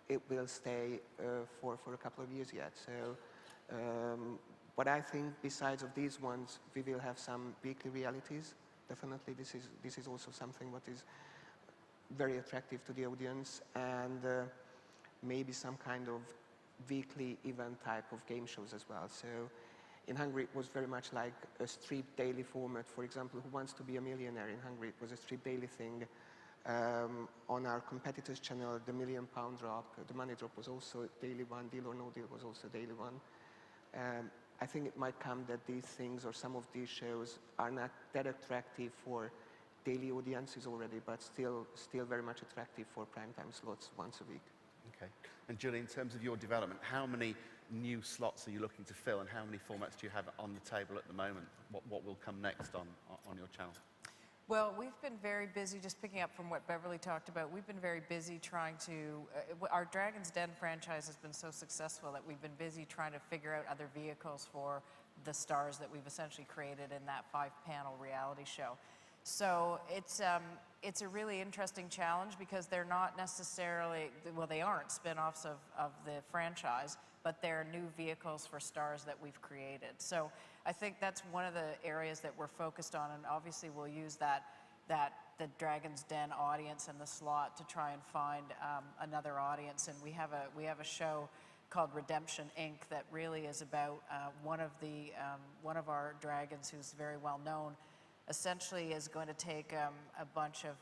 it will stay for a couple of years yet. So, but I think besides of these ones, we will have some weekly realities. Definitely, this is also something what is very attractive to the audience, and maybe some kind of weekly event type of game shows as well. So, in Hungary, it was very much like a strip daily format. For example, Who Wants to Be a Millionaire in Hungary? It was a strip daily thing. On our competitors' channel, the £1 Million Drop, the Money Drop was also a daily one. Deal or No Deal was also a daily one. I think it might come that these things, or some of these shows, are not that attractive for daily audiences already, but still very much attractive for primetime slots once a week. Okay. And Julie, in terms of your development, how many new slots are you looking to fill, and how many formats do you have on the table at the moment? What will come next on your channel? Well, we've been very busy, just picking up from what Beverley talked about, we've been very busy trying to, our Dragon's Den franchise has been so successful that we've been busy trying to figure out other vehicles for the stars that we've essentially created in that 5-panel reality show. So it's a really interesting challenge because they're not necessarily, well, they aren't spin-offs of the franchise, but they're new vehicles for stars that we've created. So I think that's one of the areas that we're focused on, and obviously we'll use the Dragon's Den audience and the slot to try and find another audience. And we have a show called Redemption Inc. that really is about one of our dragons who's very well known. Essentially is going to take a bunch of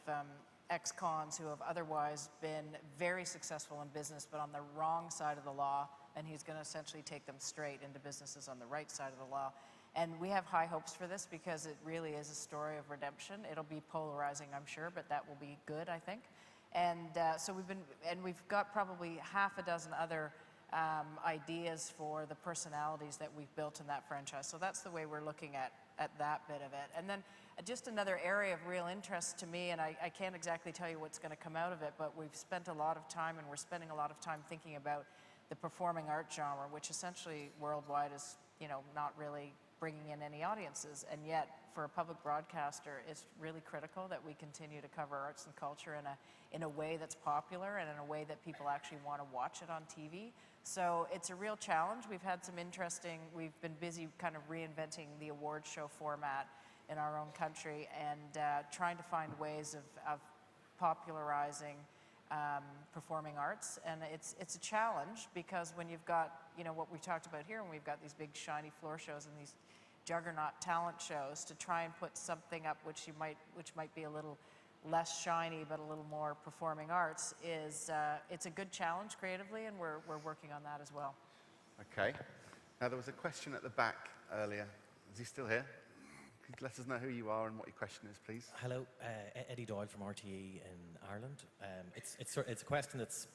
ex-cons who have otherwise been very successful in business but on the wrong side of the law, and he's going to essentially take them straight into businesses on the right side of the law. And we have high hopes for this because it really is a story of redemption. It'll be polarizing, I'm sure, but that will be good, I think. And so we've got probably half a dozen other ideas for the personalities that we've built in that franchise. So that's the way we're looking at that bit of it. And then just another area of real interest to me, and I can't exactly tell you what's going to come out of it, but we've spent a lot of time, and we're spending a lot of time thinking about the performing art genre, which essentially worldwide is, not really bringing in any audiences. And yet, for a public broadcaster, it's really critical that we continue to cover arts and culture in a way that's popular and in a way that people actually want to watch it on TV. So it's a real challenge. We've been busy kind of reinventing the award show format in our own country and trying to find ways of popularizing performing arts. And it's a challenge because when you've got, what we talked about here, and we've got these big shiny floor shows and these juggernaut talent shows, to try and put something up which might be a little less shiny but a little more performing arts it's a good challenge creatively, and we're working on that as well. Okay. Now, there was a question at the back earlier. Is he still here? Could you let us know who you are and what your question is, please? Hello, Eddie Doyle from RTE in Ireland. It's a question that's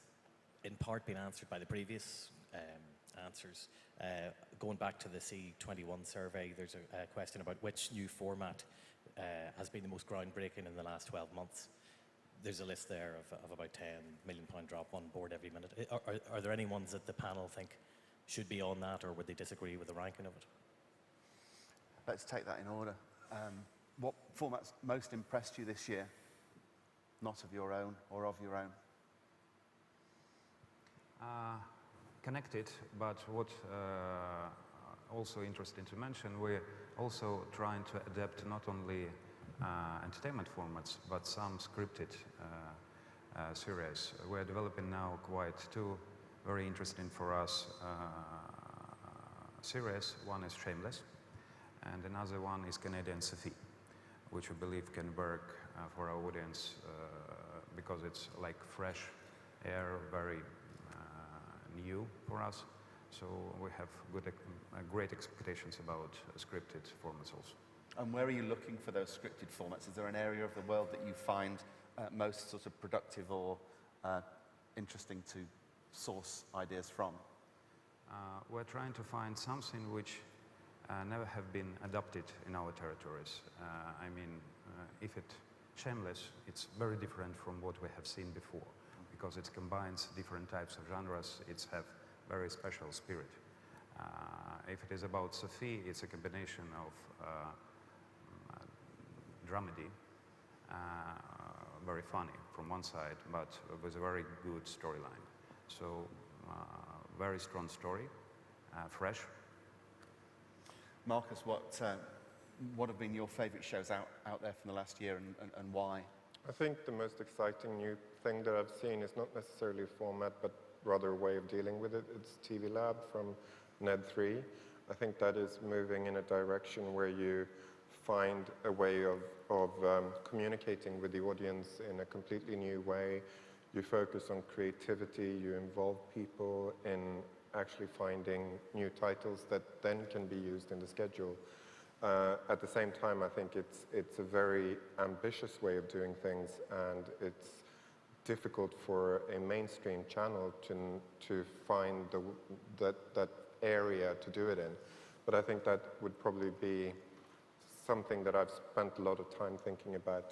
in part been answered by the previous answers. Going back to the C21 survey, there's a question about which new format has been the most groundbreaking in the last 12 months. There's a list there of about £10 million drop on board every minute. Are there any ones that the panel think should be on that, or would they disagree with the ranking of it? Let's take that in order. What formats most impressed you this year? Not of your own or of your own? Connected, but what also interesting to mention, we're also trying to adapt not only entertainment formats, but some scripted series. We're developing now quite two very interesting for us series. One is Shameless, and another one is Canadian Sophie, which we believe can work for our audience because it's like fresh air, very new for us. So we have great expectations about scripted formats also. And where are you looking for those scripted formats? Is there an area of the world that you find most sort of productive or interesting to source ideas from? We're trying to find something which never have been adopted in our territories. If it's Shameless, it's very different from what we have seen before, because it combines different types of genres. It's have very special spirit. If it is about Sophie, it's a combination of dramedy, very funny from one side, but with a very good storyline. So very strong story, fresh. Markus, what have been your favourite shows out there from the last year, and why? I think the most exciting new thing that I've seen is not necessarily a format, but rather a way of dealing with it. It's TV Lab from Ned3. I think that is moving in a direction where you find a way of communicating with the audience in a completely new way. You focus on creativity, you involve people in actually finding new titles that then can be used in the schedule. At the same time, I think it's a very ambitious way of doing things, and it's difficult for a mainstream channel to find that area to do it in. But I think that would probably be something that I've spent a lot of time thinking about.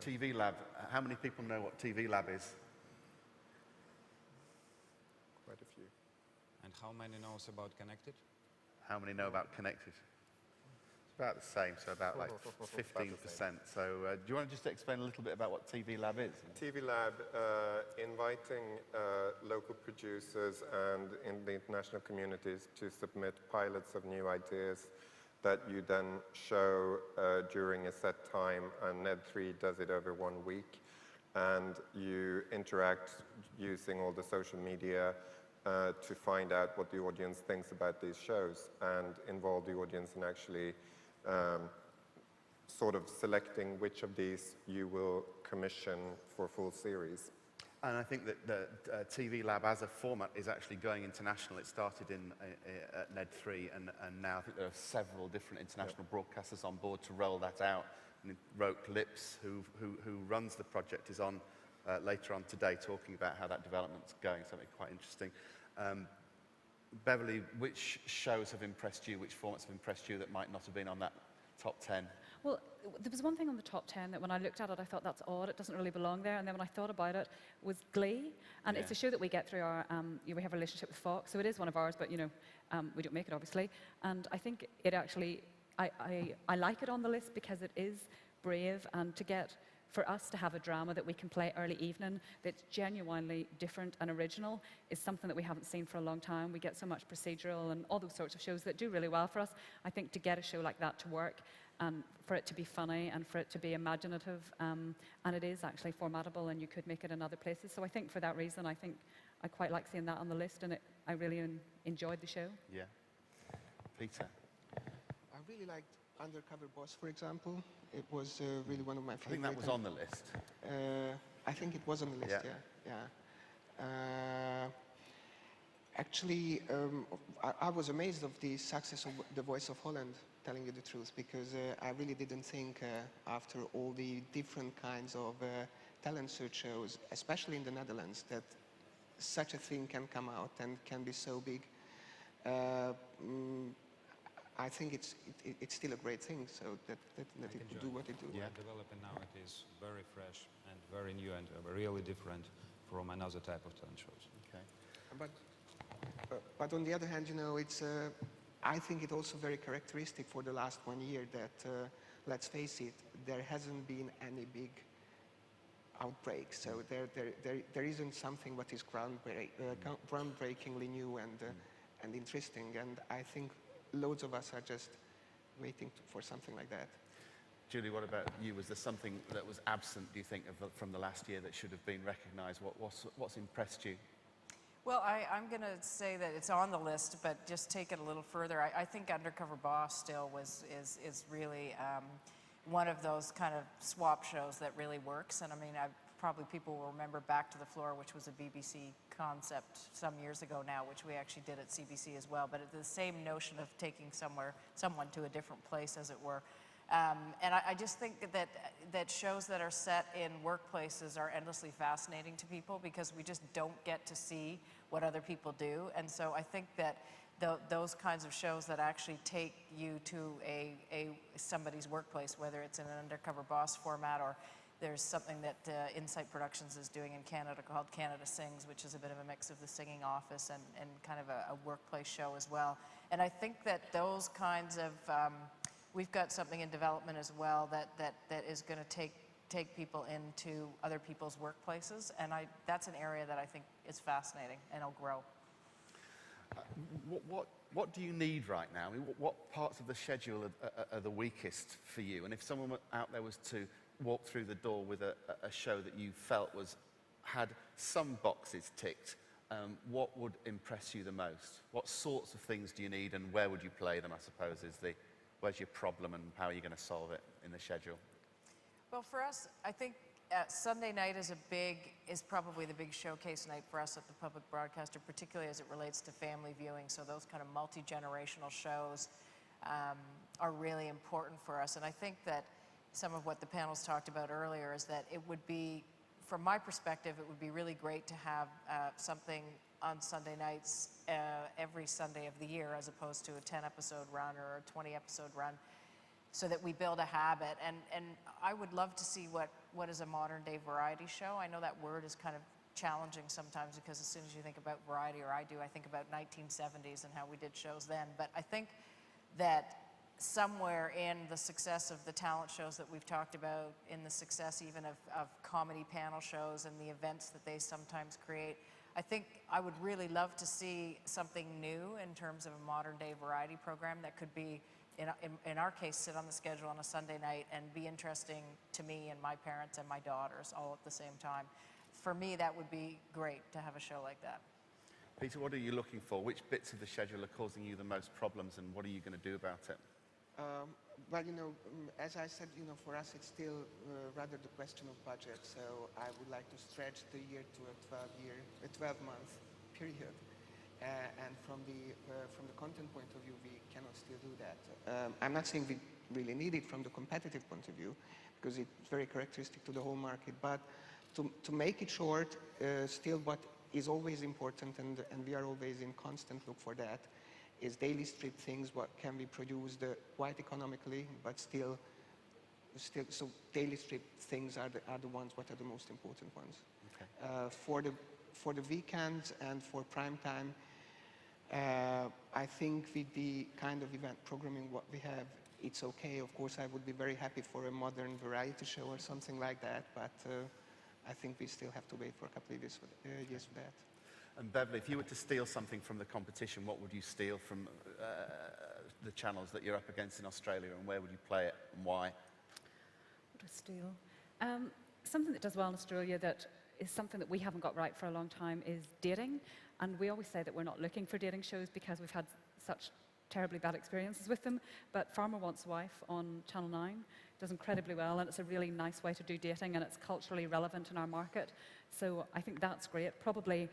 TV Lab. How many people know what TV Lab is? Quite a few. And how many knows about Connected? How many know about Connected? About the same, so about like About the 15%. So do you want to just explain a little bit about what TV Lab is? TV Lab, inviting local producers and in the international communities to submit pilots of new ideas that you then show during a set time, and NED3 does it over 1 week. And you interact using all the social media to find out what the audience thinks about these shows and involve the audience in actually sort of selecting which of these you will commission for full series. And I think that the TV Lab as a format is actually going international. It started at NED3, and now I think there are several different international broadcasters on board to roll that out. And Roke Lips, who runs the project, is on later on today talking about how that development's going, something quite interesting. Beverley, which shows have impressed you, which formats have impressed you that might not have been on that top 10? Well, there was one thing on the top 10 that when I looked at it, I thought that's odd, it doesn't really belong there. And then when I thought about it, was Glee. And it's a show that we get through our, we have a relationship with Fox, so it is one of ours, but we don't make it, obviously. And I think it actually, I like it on the list because it is brave, and for us to have a drama that we can play early evening that's genuinely different and original is something that we haven't seen for a long time. We get so much procedural and all those sorts of shows that do really well for us. I think to get a show like that to work, and for it to be funny and for it to be imaginative, and it is actually formatable and you could make it in other places. So I think for that reason, I think I quite like seeing that on the list, and I really enjoyed the show. Yeah. Peter? I really liked Undercover Boss, for example. It was really one of my favorites. I think that was on the list. I think it was on the list, yeah. Actually, I was amazed of the success of The Voice of Holland, telling you the truth, because I really didn't think after all the different kinds of talent search shows, especially in the Netherlands, that such a thing can come out and can be so big. I think it's still a great thing, so that it could do what it do. Yeah, developing now it is very fresh and very new and really different from another type of talent shows. Okay. But on the other hand, it's I think it's also very characteristic for the last 1 year that, let's face it, there hasn't been any big outbreak. So there isn't something what is groundbreakingly new and interesting. And I think loads of us are just waiting for something like that. Julie, what about you? Was there something that was absent, do you think, from the last year that should have been recognised? What's impressed you? Well, I'm going to say that it's on the list, but just take it a little further. I think Undercover Boss still is really one of those kind of swap shows that really works. And I mean, probably people will remember Back to the Floor, which was a BBC concept some years ago now, which we actually did at CBC as well. But it's the same notion of taking someone to a different place, as it were. And I just think that shows that are set in workplaces are endlessly fascinating to people because we just don't get to see what other people do. And so I think that those kinds of shows that actually take you to somebody's workplace, whether it's in an Undercover Boss format or there's something that Insight Productions is doing in Canada called Canada Sings, which is a bit of a mix of the singing office and kind of a workplace show as well. And I think that those kinds of, we've got something in development as well that is going to take people into other people's workplaces. And that's an area that I think is fascinating and will grow. What do you need right now? I mean, what parts of the schedule are the weakest for you? And if someone out there was to walk through the door with a show that you felt had some boxes ticked, what would impress you the most? What sorts of things do you need, and where would you play them, I suppose, where's your problem and how are you going to solve it in the schedule? Well, for us, I think Sunday night is probably the big showcase night for us at the public broadcaster, particularly as it relates to family viewing. So those kind of multi-generational shows are really important for us. And I think that some of what the panels talked about earlier is that it would be, from my perspective, it would be really great to have something on Sunday nights every Sunday of the year as opposed to a 10-episode run or a 20-episode run, so that we build a habit. And I would love to see what is a modern-day variety show. I know that word is kind of challenging sometimes because as soon as you think about variety, or I do, I think about 1970s and how we did shows then. But I think that somewhere in the success of the talent shows that we've talked about, in the success even of comedy panel shows and the events that they sometimes create, I think I would really love to see something new in terms of a modern day variety program that could be, in our case, sit on the schedule on a Sunday night and be interesting to me and my parents and my daughters all at the same time. For me, that would be great to have a show like that. Peter, what are you looking for? Which bits of the schedule are causing you the most problems, and what are you going to do about it? Well, as I said, for us it's still rather the question of budget. So I would like to stretch the year to a 12-month period. And from the content point of view, we cannot still do that. I'm not saying we really need it from the competitive point of view, because it's very characteristic to the whole market. But to make it short, still what is always important, and we are always in constant look for that, is daily strip things what can be produced quite economically, but still so daily strip things are the ones what are the most important ones. Okay. For the weekends and for prime time, I think with the kind of event programming what we have, it's okay. Of course, I would be very happy for a modern variety show or something like that, but I think we still have to wait for a couple of years for that. And Beverley, if you were to steal something from the competition, what would you steal from the channels that you're up against in Australia, and where would you play it and why? What would I steal? Something that does well in Australia that is something that we haven't got right for a long time is dating. And we always say that we're not looking for dating shows because we've had such terribly bad experiences with them. But Farmer Wants a Wife on Channel 9 does incredibly well, and it's a really nice way to do dating, and it's culturally relevant in our market. So I think that's great. Probably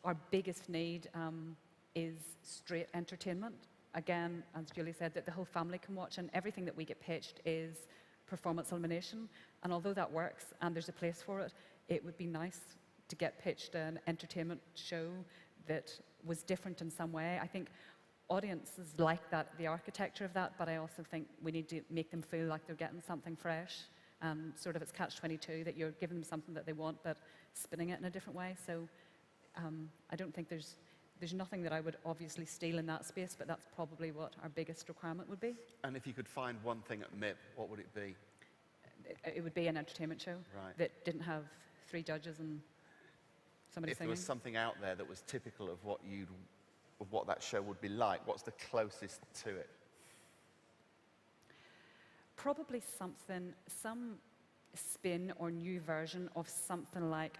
our biggest need is straight entertainment. Again, as Julie said, that the whole family can watch, and everything that we get pitched is performance elimination. And although that works and there's a place for it, it would be nice to get pitched an entertainment show that was different in some way. I think audiences like that, the architecture of that, but I also think we need to make them feel like they're getting something fresh. Sort of it's catch-22, that you're giving them something that they want, but spinning it in a different way. So I don't think there's nothing that I would obviously steal in that space, but that's probably what our biggest requirement would be. And if you could find one thing at MIP, what would it be? It would be an entertainment show that didn't have 3 judges and somebody if singing. There was something out there that was typical of what that show would be like, what's the closest to it? Probably some spin or new version of something like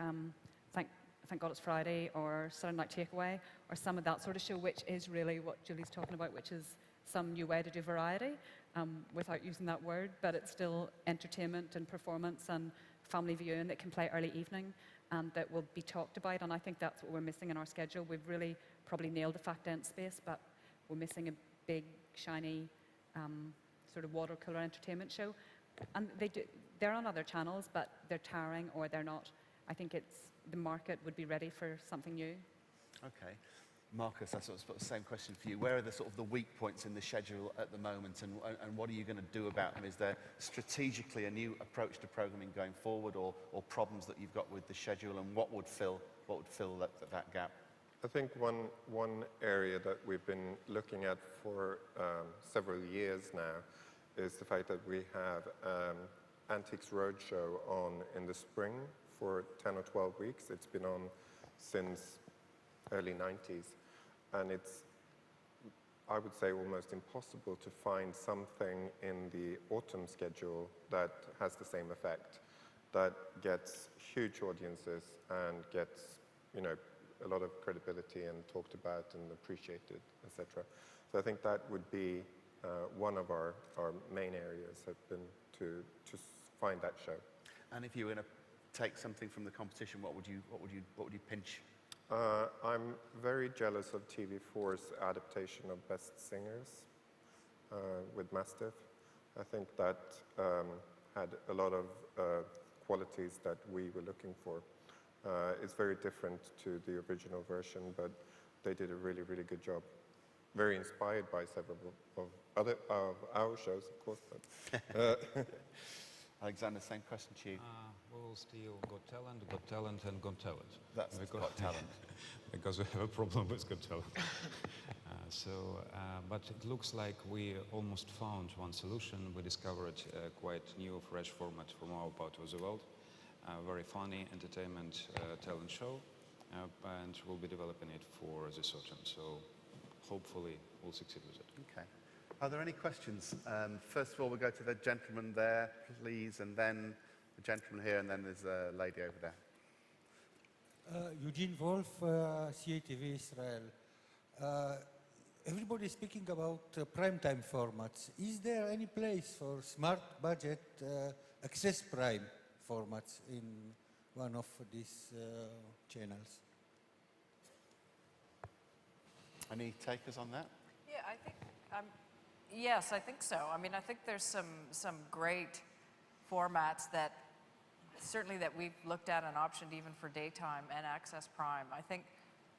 Thank God It's Friday or Saturday Night Takeaway, or some of that sort of show, which is really what Julie's talking about, which is some new way to do variety without using that word, but it's still entertainment and performance and family viewing that can play early evening and that will be talked about. And I think that's what we're missing in our schedule. We've really probably nailed the fact-dense space, but we're missing a big, shiny sort of watercolour entertainment show. And they're on other channels, but they're tiring or they're not. I think the market would be ready for something new. Okay. Markus, I sort of put the same question for you. Where are the sort of the weak points in the schedule at the moment, and what are you going to do about them? Is there strategically a new approach to programming going forward, or problems that you've got with the schedule, and what would fill that gap? I think one area that we've been looking at for several years now is the fact that we have Antiques Roadshow on in the spring for 10 or 12 weeks. It's been on since early 90s, and it's, I would say, almost impossible to find something in the autumn schedule that has the same effect, that gets huge audiences and gets, a lot of credibility and talked about and appreciated, etc. So I think that would be one of our main areas have been to find that show. And if you were going to take something from the competition, what would you pinch? I'm very jealous of TV4's adaptation of Best Singers with Mastiff. I think that had a lot of qualities that we were looking for. It's very different to the original version, but they did a really, really good job. Very inspired by several of our shows, of course. But Alexander, same question to you. We'll steal Got Talent, and Got Talent. That's Got Talent. Because we have a problem with Got Talent. But it looks like we almost found one solution. We discovered a quite new, fresh format from our part of the world. Very funny entertainment talent show, and we'll be developing it for this autumn. So hopefully we'll succeed with it. Okay. Are there any questions? First of all, we'll go to the gentleman there, please, and then the gentleman here, and then there's a lady over there. Eugene Wolf, CATV Israel. Everybody is speaking about primetime formats. Is there any place for smart budget access prime formats in one of these channels? Any takers on that? Yeah, I think, yes, I think so. I mean, I think there's some great formats that certainly that we've looked at and optioned even for daytime and access prime. I think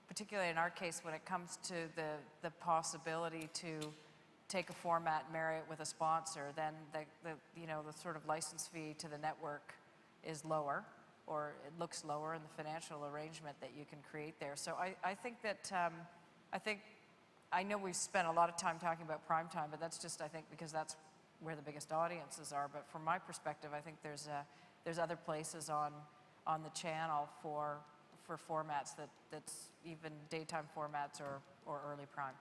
particularly in our case when it comes to the possibility to take a format, marry it with a sponsor, then the sort of license fee to the network is lower, or it looks lower in the financial arrangement that you can create there. So I think that, I know we've spent a lot of time talking about prime time, but that's just, I think, because that's where the biggest audiences are. But from my perspective, I think there's other places on the channel for formats that's even daytime formats or early prime.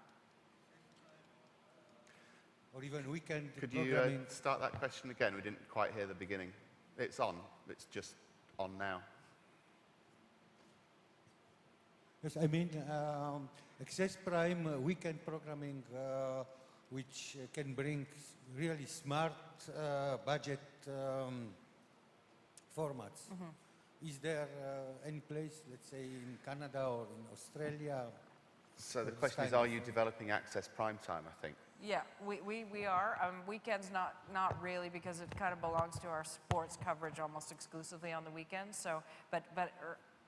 Or even weekend Could you programming? start that question again? We didn't quite hear the beginning. It's on. It's just on now. Yes, I mean, access prime weekend programming, which can bring really smart budget formats. Is there any place, let's say in Canada or in Australia? So the question is, are you developing access prime time, I think? Yeah, we are. Weekends not really, because it kind of belongs to our sports coverage almost exclusively on the weekends. So, but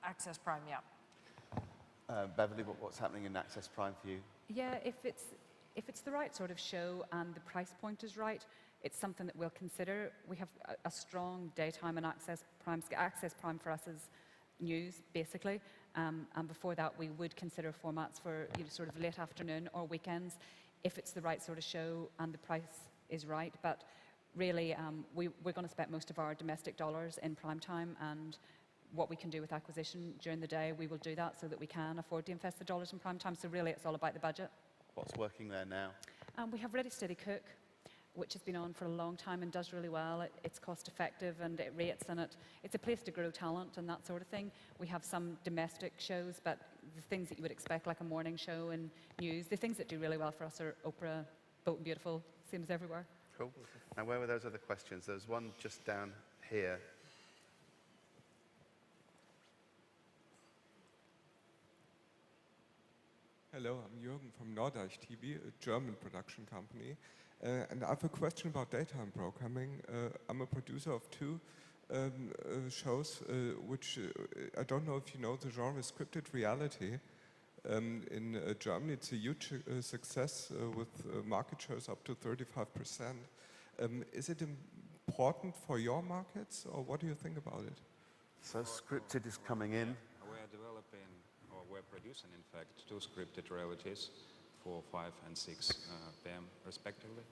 access prime, yeah. Beverley, what's happening in access prime for you? Yeah, if it's the right sort of show and the price point is right, it's something that we'll consider. We have a strong daytime and access prime. Access prime for us is news, basically. And before that, we would consider formats for sort of late afternoon or weekends, if it's the right sort of show and the price is right. But really, we're going to spend most of our domestic dollars in prime time, and what we can do with acquisition during the day, we will do that so that we can afford to invest the dollars in prime time. So really, it's all about the budget. What's working there now? We have Ready Steady Cook, which has been on for a long time and does really well. It's cost effective and it rates, and it's a place to grow talent and that sort of thing. We have some domestic shows, but the things that you would expect, like a morning show and news, the things that do really well for us are Oprah, Boat and Beautiful, same as everywhere. Cool. Now, where were those other questions? There's one just down here. Hello, I'm Jürgen from Nordeich TV, a German production company. And I have a question about daytime programming. I'm a producer of two shows, which I don't know if you know the genre scripted reality. In Germany, it's a huge success with market shares up to 35%. Is it important for your markets, or what do you think about it? So scripted is coming in. We're developing, or we're producing, in fact, two scripted realities for 5 and 6 p.m. respectively.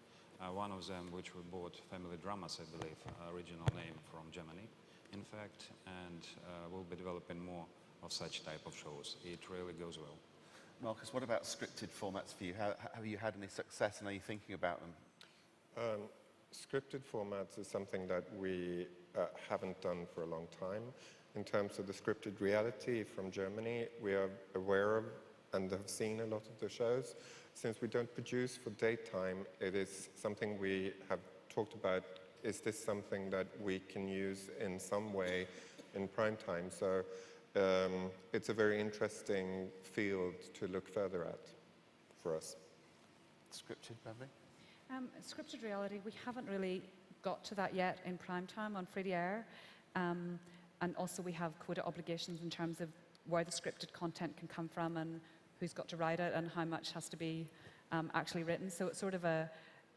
One of them, which we bought, Family Dramas, I believe, original name from Germany, in fact, and we'll be developing more of such type of shows. It really goes well. Markus, what about scripted formats for you? Have you had any success, and are you thinking about them? Scripted formats is something that we haven't done for a long time. In terms of the scripted reality from Germany, we are aware of and have seen a lot of the shows. Since we don't produce for daytime, it is something we have talked about. Is this something that we can use in some way in prime time? So it's a very interesting field to look further at for us. Scripted, Beverley? Scripted reality, we haven't really got to that yet in prime time on free-to-air. And also we have quota obligations in terms of where the scripted content can come from and who's got to write it and how much has to be actually written. So it's sort of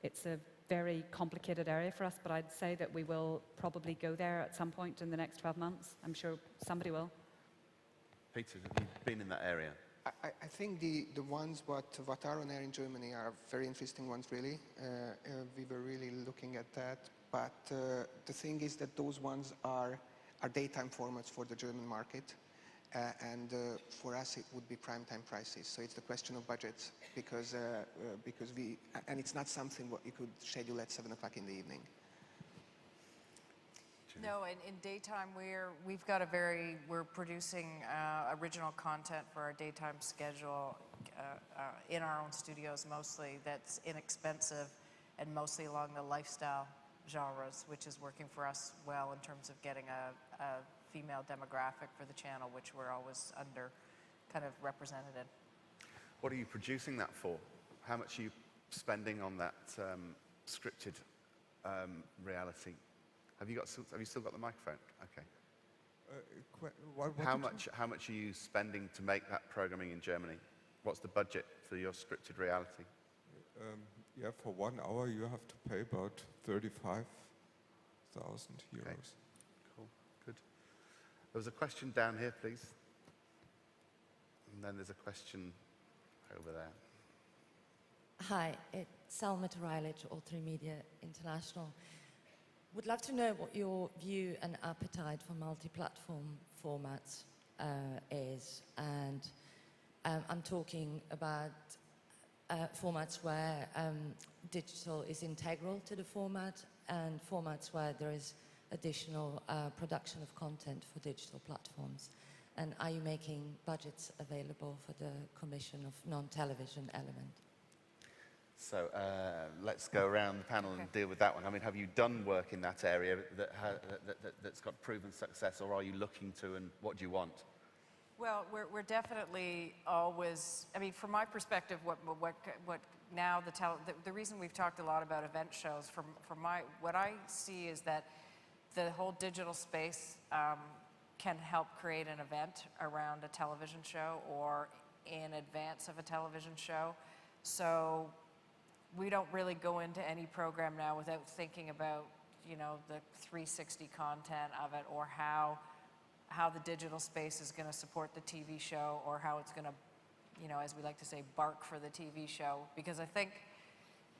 it's a very complicated area for us, but I'd say that we will probably go there at some point in the next 12 months. I'm sure somebody will. Peter, have you been in that area? I think the ones what are on air in Germany are very interesting ones, really. We were really looking at that. But the thing is that those ones are daytime formats for the German market. And for us, it would be primetime prices. So it's the question of budgets, because and it's not something what you could schedule at 7 o'clock in the evening. No, in daytime we're producing original content for our daytime schedule in our own studios mostly. That's inexpensive and mostly along the lifestyle genres, which is working for us well in terms of getting a female demographic for the channel, which we're always under kind of represented in. What are you producing that for? How much are you spending on that scripted reality? Have you still got the microphone? Okay. How much are you spending to make that programming in Germany? What's the budget for your scripted reality? Yeah, for 1 hour you have to pay about 35,000 euros. Okay. Cool, good. There was a question down here, please. And then there's a question over there. Hi, it's Salma Tarailic, All3 Media International. Would love to know what your view and appetite for multi-platform formats is, and I'm talking about formats where digital is integral to the format, and formats where there is additional production of content for digital platforms. And are you making budgets available for the commission of non-television element? So let's go around the panel and deal with that one. I mean, have you done work in that area that's got proven success, or are you looking to, and what do you want? Well, we're definitely always, I mean, from my perspective, what now the reason we've talked a lot about event shows, what I see is that the whole digital space can help create an event around a television show or in advance of a television show. So we don't really go into any program now without thinking about, you know, the 360 content of it, or how the digital space is going to support the TV show, or how it's going to, you know, as we like to say, bark for the TV show. Because I think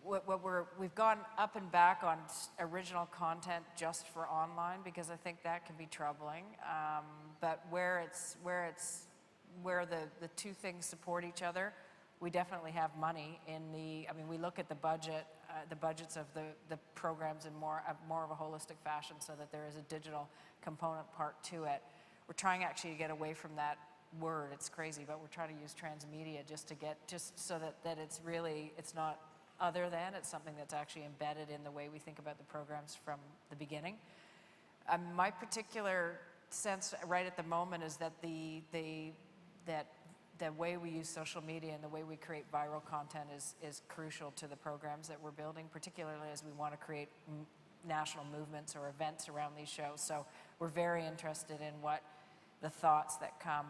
we've gone up and back on original content just for online, because I think that can be troubling. But where the two things support each other, we definitely have money in the, I mean, we look at the budgets of the programs in more of a holistic fashion, so that there is a digital component part to it. We're trying actually to get away from that word. It's crazy, but we're trying to use transmedia just so that it's really, it's not other than, it's something that's actually embedded in the way we think about the programs from the beginning. My particular sense right at the moment is that the way we use social media and the way we create viral content is crucial to the programs that we're building, particularly as we want to create national movements or events around these shows. So we're very interested in what the thoughts that come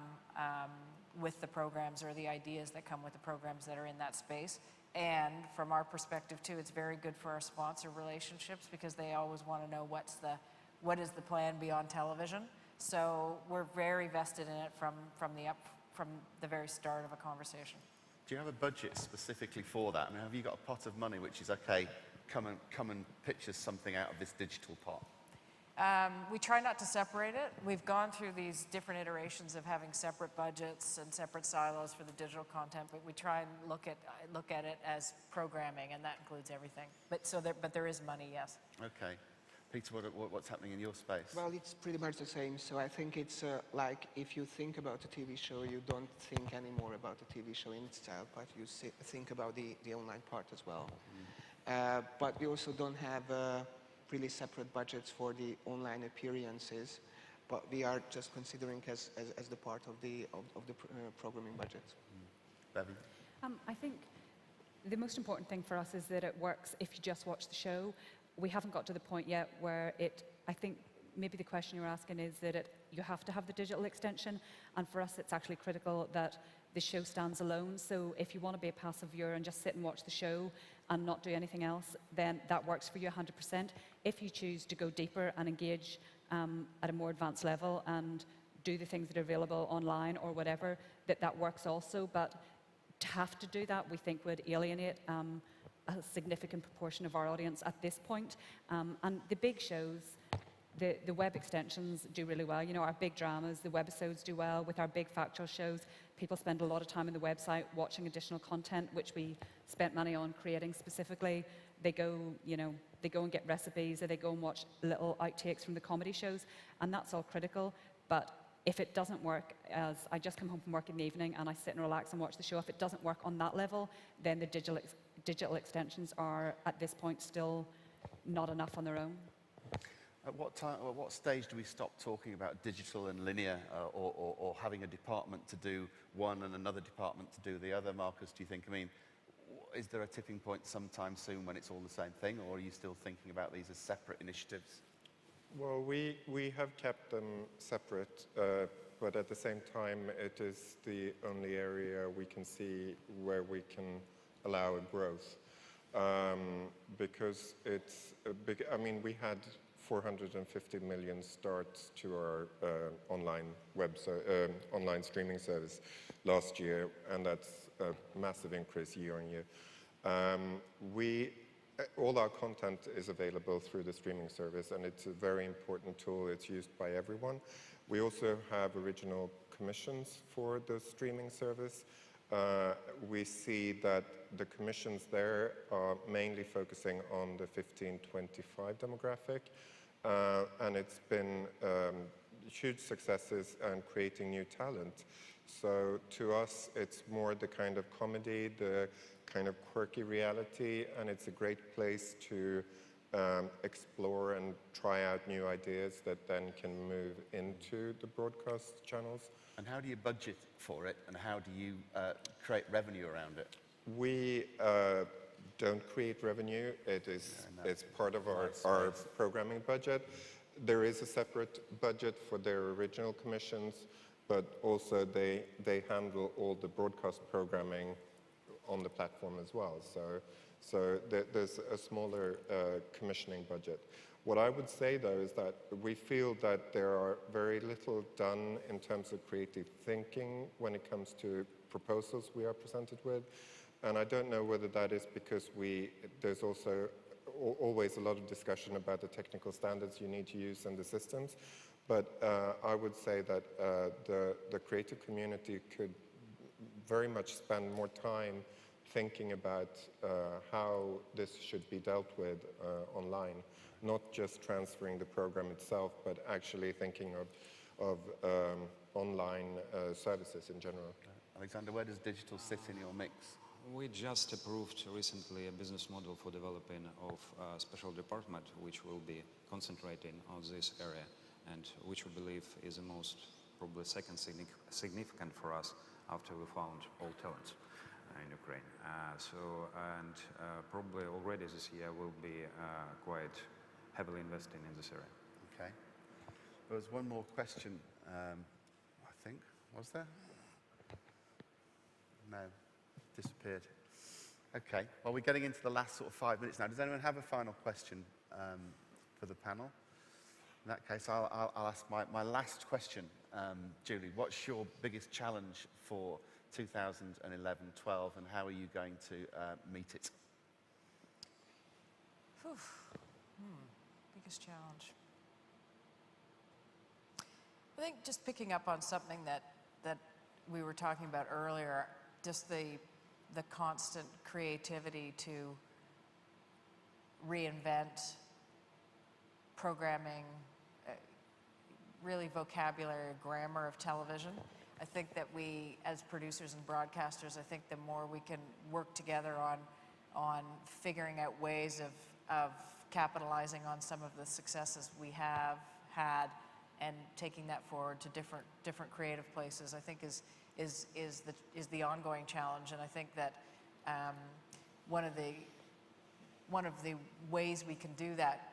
with the programs, or the ideas that come with the programs that are in that space. And from our perspective too, it's very good for our sponsor relationships, because they always want to know what is the plan beyond television. So we're very vested in it from the very start of a conversation. Do you have a budget specifically for that? I mean, have you got a pot of money which is, okay, come and pitch us something out of this digital pot? We try not to separate it. We've gone through these different iterations of having separate budgets and separate silos for the digital content, but we try and look at it as programming, and that includes everything. But there is money, yes. Okay. Peter, what's happening in your space? Well, it's pretty much the same. So I think it's like, if you think about a TV show, you don't think anymore about the TV show in itself, but you think about the online part as well. But we also don't have really separate budgets for the online appearances, but we are just considering as the part of the programming budget. Beverley? I think the most important thing for us is that it works if you just watch the show. We haven't got to the point yet where I think maybe the question you're asking is that you have to have the digital extension, and for us it's actually critical that the show stands alone. So if you want to be a passive viewer and just sit and watch the show and not do anything else, then that works for you 100%. If you choose to go deeper and engage at a more advanced level and do the things that are available online or whatever, that works also, but to have to do that, we think would alienate a significant proportion of our audience at this point. And the big shows, the web extensions do really well. You know, our big dramas, the webisodes do well. With our big factual shows, people spend a lot of time on the website watching additional content, which we spent money on creating specifically. They go, you know, they go and get recipes, or they go and watch little outtakes from the comedy shows, and that's all critical. But if it doesn't work, as I just come home from work in the evening and I sit and relax and watch the show, if it doesn't work on that level, then the digital extensions are, at this point, still not enough on their own. At what time, or what stage do we stop talking about digital and linear, or having a department to do one and another department to do the other? Markus, do you think? I mean, is there a tipping point sometime soon when it's all the same thing, or are you still thinking about these as separate initiatives? Well, we have kept them separate, but at the same time, it is the only area we can see where we can allow a growth. Because it's a big, I mean, we had 450 million starts to our online streaming service last year, and that's a massive increase year on year. All our content is available through the streaming service, and it's a very important tool. It's used by everyone. We also have original commissions for the streaming service. We see that the commissions there are mainly focusing on the 15-25 demographic, and it's been huge successes and creating new talent. So to us, it's more the kind of comedy, the kind of quirky reality, and it's a great place to explore and try out new ideas that then can move into the broadcast channels. And how do you budget for it, and how do you create revenue around it? We don't create revenue. It's part of our programming budget. There is a separate budget for their original commissions, but also they handle all the broadcast programming on the platform as well. So there's a smaller commissioning budget. What I would say, though, is that we feel that there are very little done in terms of creative thinking when it comes to proposals we are presented with. And I don't know whether that is because there's also always a lot of discussion about the technical standards you need to use in the systems. But I would say that the creative community could very much spend more time thinking about how this should be dealt with online, not just transferring the program itself, but actually thinking of online services in general. Alexander, where does digital sit in your mix? We just approved recently a business model for developing of a special department which will be concentrating on this area, and which we believe is the most, probably second significant for us after we found all talents in Ukraine. Probably already this year we'll be quite heavily investing in this area. Okay. There was one more question, I think. Was there? No. Disappeared. Okay. Well, we're getting into the last sort of 5 minutes now. Does anyone have a final question for the panel? In that case, I'll ask my last question. Julie, what's your biggest challenge for 2011-12, and how are you going to meet it? Biggest challenge. I think just picking up on something that we were talking about earlier, just the constant creativity to reinvent programming, really vocabulary, grammar of television. I think that we, as producers and broadcasters, I think the more we can work together on figuring out ways of capitalizing on some of the successes we have had and taking that forward to different creative places, I think is the ongoing challenge. And I think that one of the ways we can do that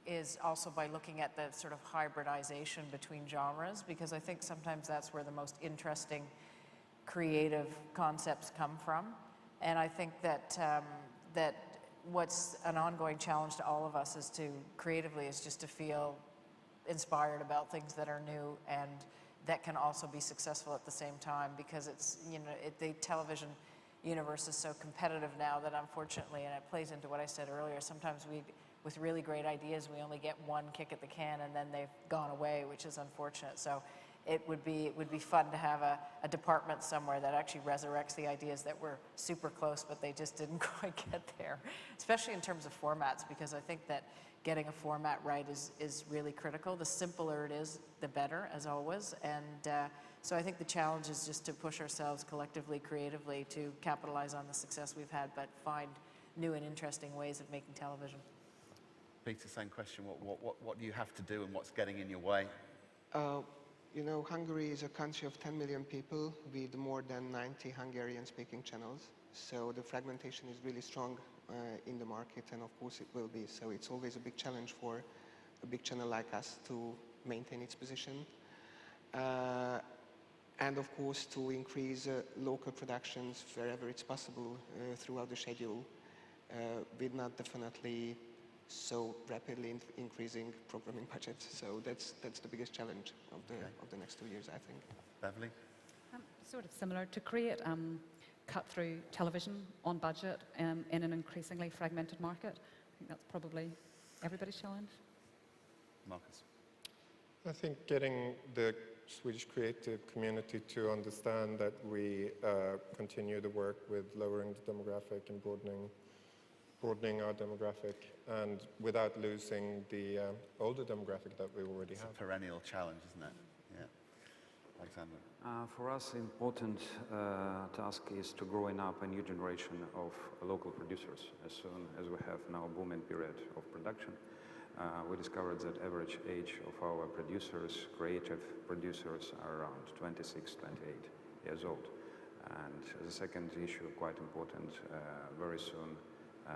is also by looking at the sort of hybridization between genres, because I think sometimes that's where the most interesting creative concepts come from. And I think that that what's an ongoing challenge to all of us is to creatively is just to feel inspired about things that are new and that can also be successful at the same time, because it's, you know, the television universe is so competitive now that unfortunately, and it plays into what I said earlier, sometimes with really great ideas, we only get one kick at the can and then they've gone away, which is unfortunate. So it would be fun to have a department somewhere that actually resurrects the ideas that were super close, but they just didn't quite get there, especially in terms of formats, because I think that getting a format right is really critical. The simpler it is, the better, as always. And so I think the challenge is just to push ourselves collectively, creatively, to capitalize on the success we've had, but find new and interesting ways of making television. Peter, same question. What do you have to do and what's getting in your way? You know, Hungary is a country of 10 million people with more than 90 Hungarian-speaking channels. So the fragmentation is really strong in the market, and of course it will be. So it's always a big challenge for a big channel like us to maintain its position. And of course to increase local productions wherever it's possible throughout the schedule, with not definitely so rapidly increasing programming budgets. So that's the biggest challenge of the next 2 years, I think. Beverley? Sort of similar, to create cut-through television on budget in an increasingly fragmented market. I think that's probably everybody's challenge. Markus? I think getting the Swedish creative community to understand that we continue the work with lowering the demographic and broadening our demographic, and without losing the older demographic that we already have. It's a perennial challenge, isn't it? Yeah. Alexander? For us, important task is to growing up a new generation of local producers. As soon as we have now a booming period of production, we discovered that average age of our producers, creative producers, are around 26, 28 years old. And the second issue, quite important, very soon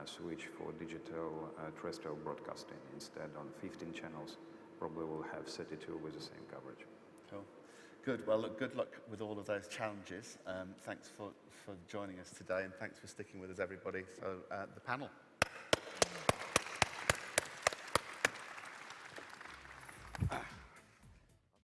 switch for digital terrestrial broadcasting. Instead on 15 channels, probably we'll have 32 with the same coverage. Cool. Good. Well, look, good luck with all of those challenges. Thanks for joining us today, and thanks for sticking with us, everybody. So the panel.